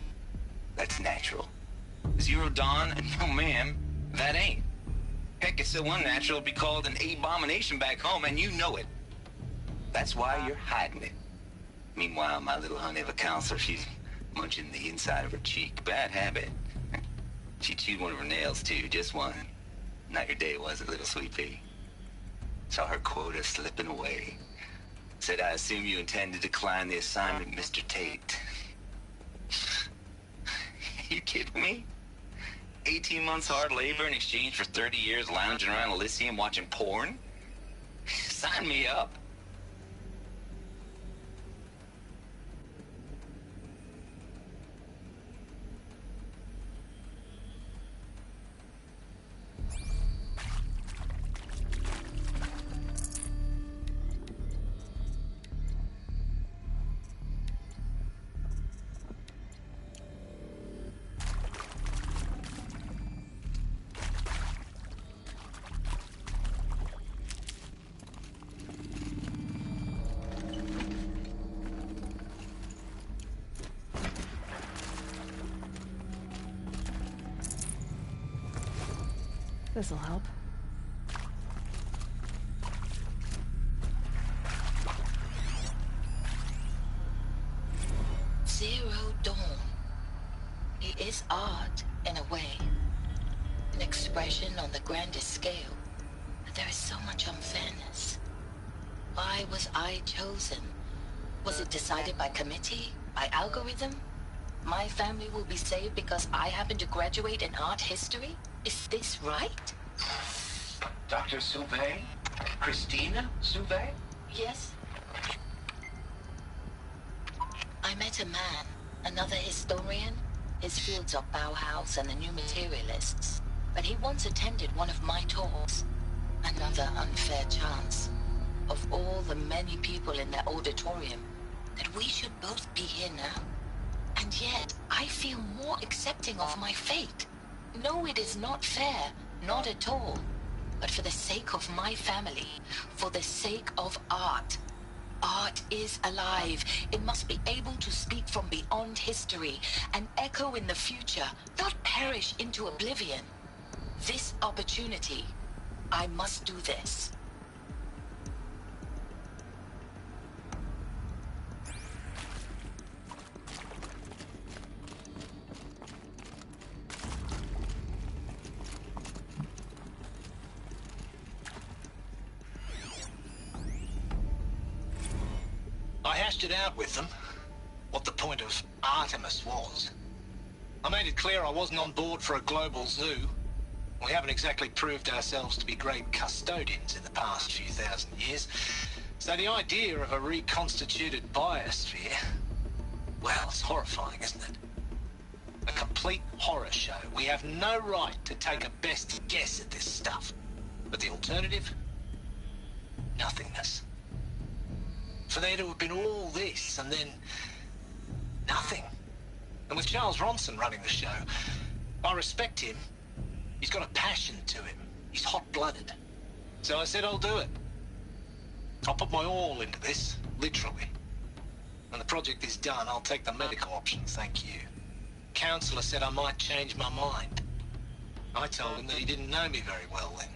That's natural. Zero Dawn? No, ma'am, that ain't. Heck, it's so unnatural it'd be called an abomination back home, and you know it. That's why you're hiding it. Meanwhile, my little honey of a counselor, she's munching the inside of her cheek. Bad habit. She chewed one of her nails, too, just one. Not your day, was it, little sweet pea? Saw her quota slipping away. Said, I assume you intend to decline the assignment, Mr. Tate. You kidding me? 18 months hard labor in exchange for 30 years lounging around Elysium watching porn? Sign me up. This'll help. Zero Dawn. It is art, in a way. An expression on the grandest scale. But there is so much unfairness. Why was I chosen? Was it decided by committee? By algorithm? My family will be saved because I happen to graduate in art history? Is this right? Dr. Sauvé? Christina Sauvé? Yes. I met a man, another historian. His fields are Bauhaus and the New Materialists. But he once attended one of my talks. Another unfair chance. Of all the many people in that auditorium, that we should both be here now. And yet, I feel more accepting of my fate. No, it is not fair, not at all. But for the sake of my family, for the sake of art. Art is alive. It must be able to speak from beyond history and echo in the future, not perish into oblivion. This opportunity, I must do this. I hashed it out with them, what the point of Artemis was. I made it clear I wasn't on board for a global zoo. We haven't exactly proved ourselves to be great custodians in the past few thousand years. So the idea of a reconstituted biosphere, well, it's horrifying, isn't it? A complete horror show. We have no right to take a best guess at this stuff. But the alternative? Nothingness. For there to have been all this, and then nothing. And with Charles Ronson running the show, I respect him. He's got a passion to him. He's hot-blooded. So I said I'll do it. I'll put my all into this, literally. When the project is done, I'll take the medical option, thank you. Counselor said I might change my mind. I told him that he didn't know me very well then.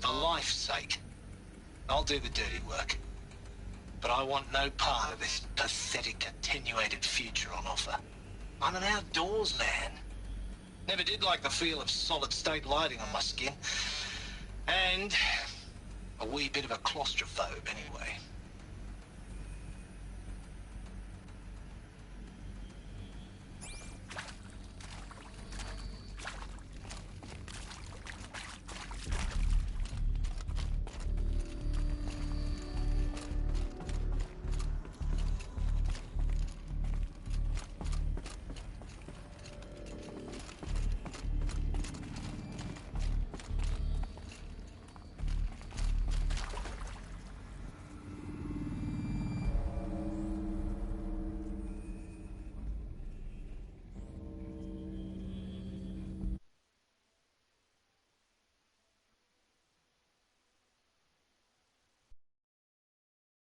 For life's sake, I'll do the dirty work. But I want no part of this pathetic, attenuated future on offer. I'm an outdoors man. Never did like the feel of solid-state lighting on my skin. And a wee bit of a claustrophobe, anyway.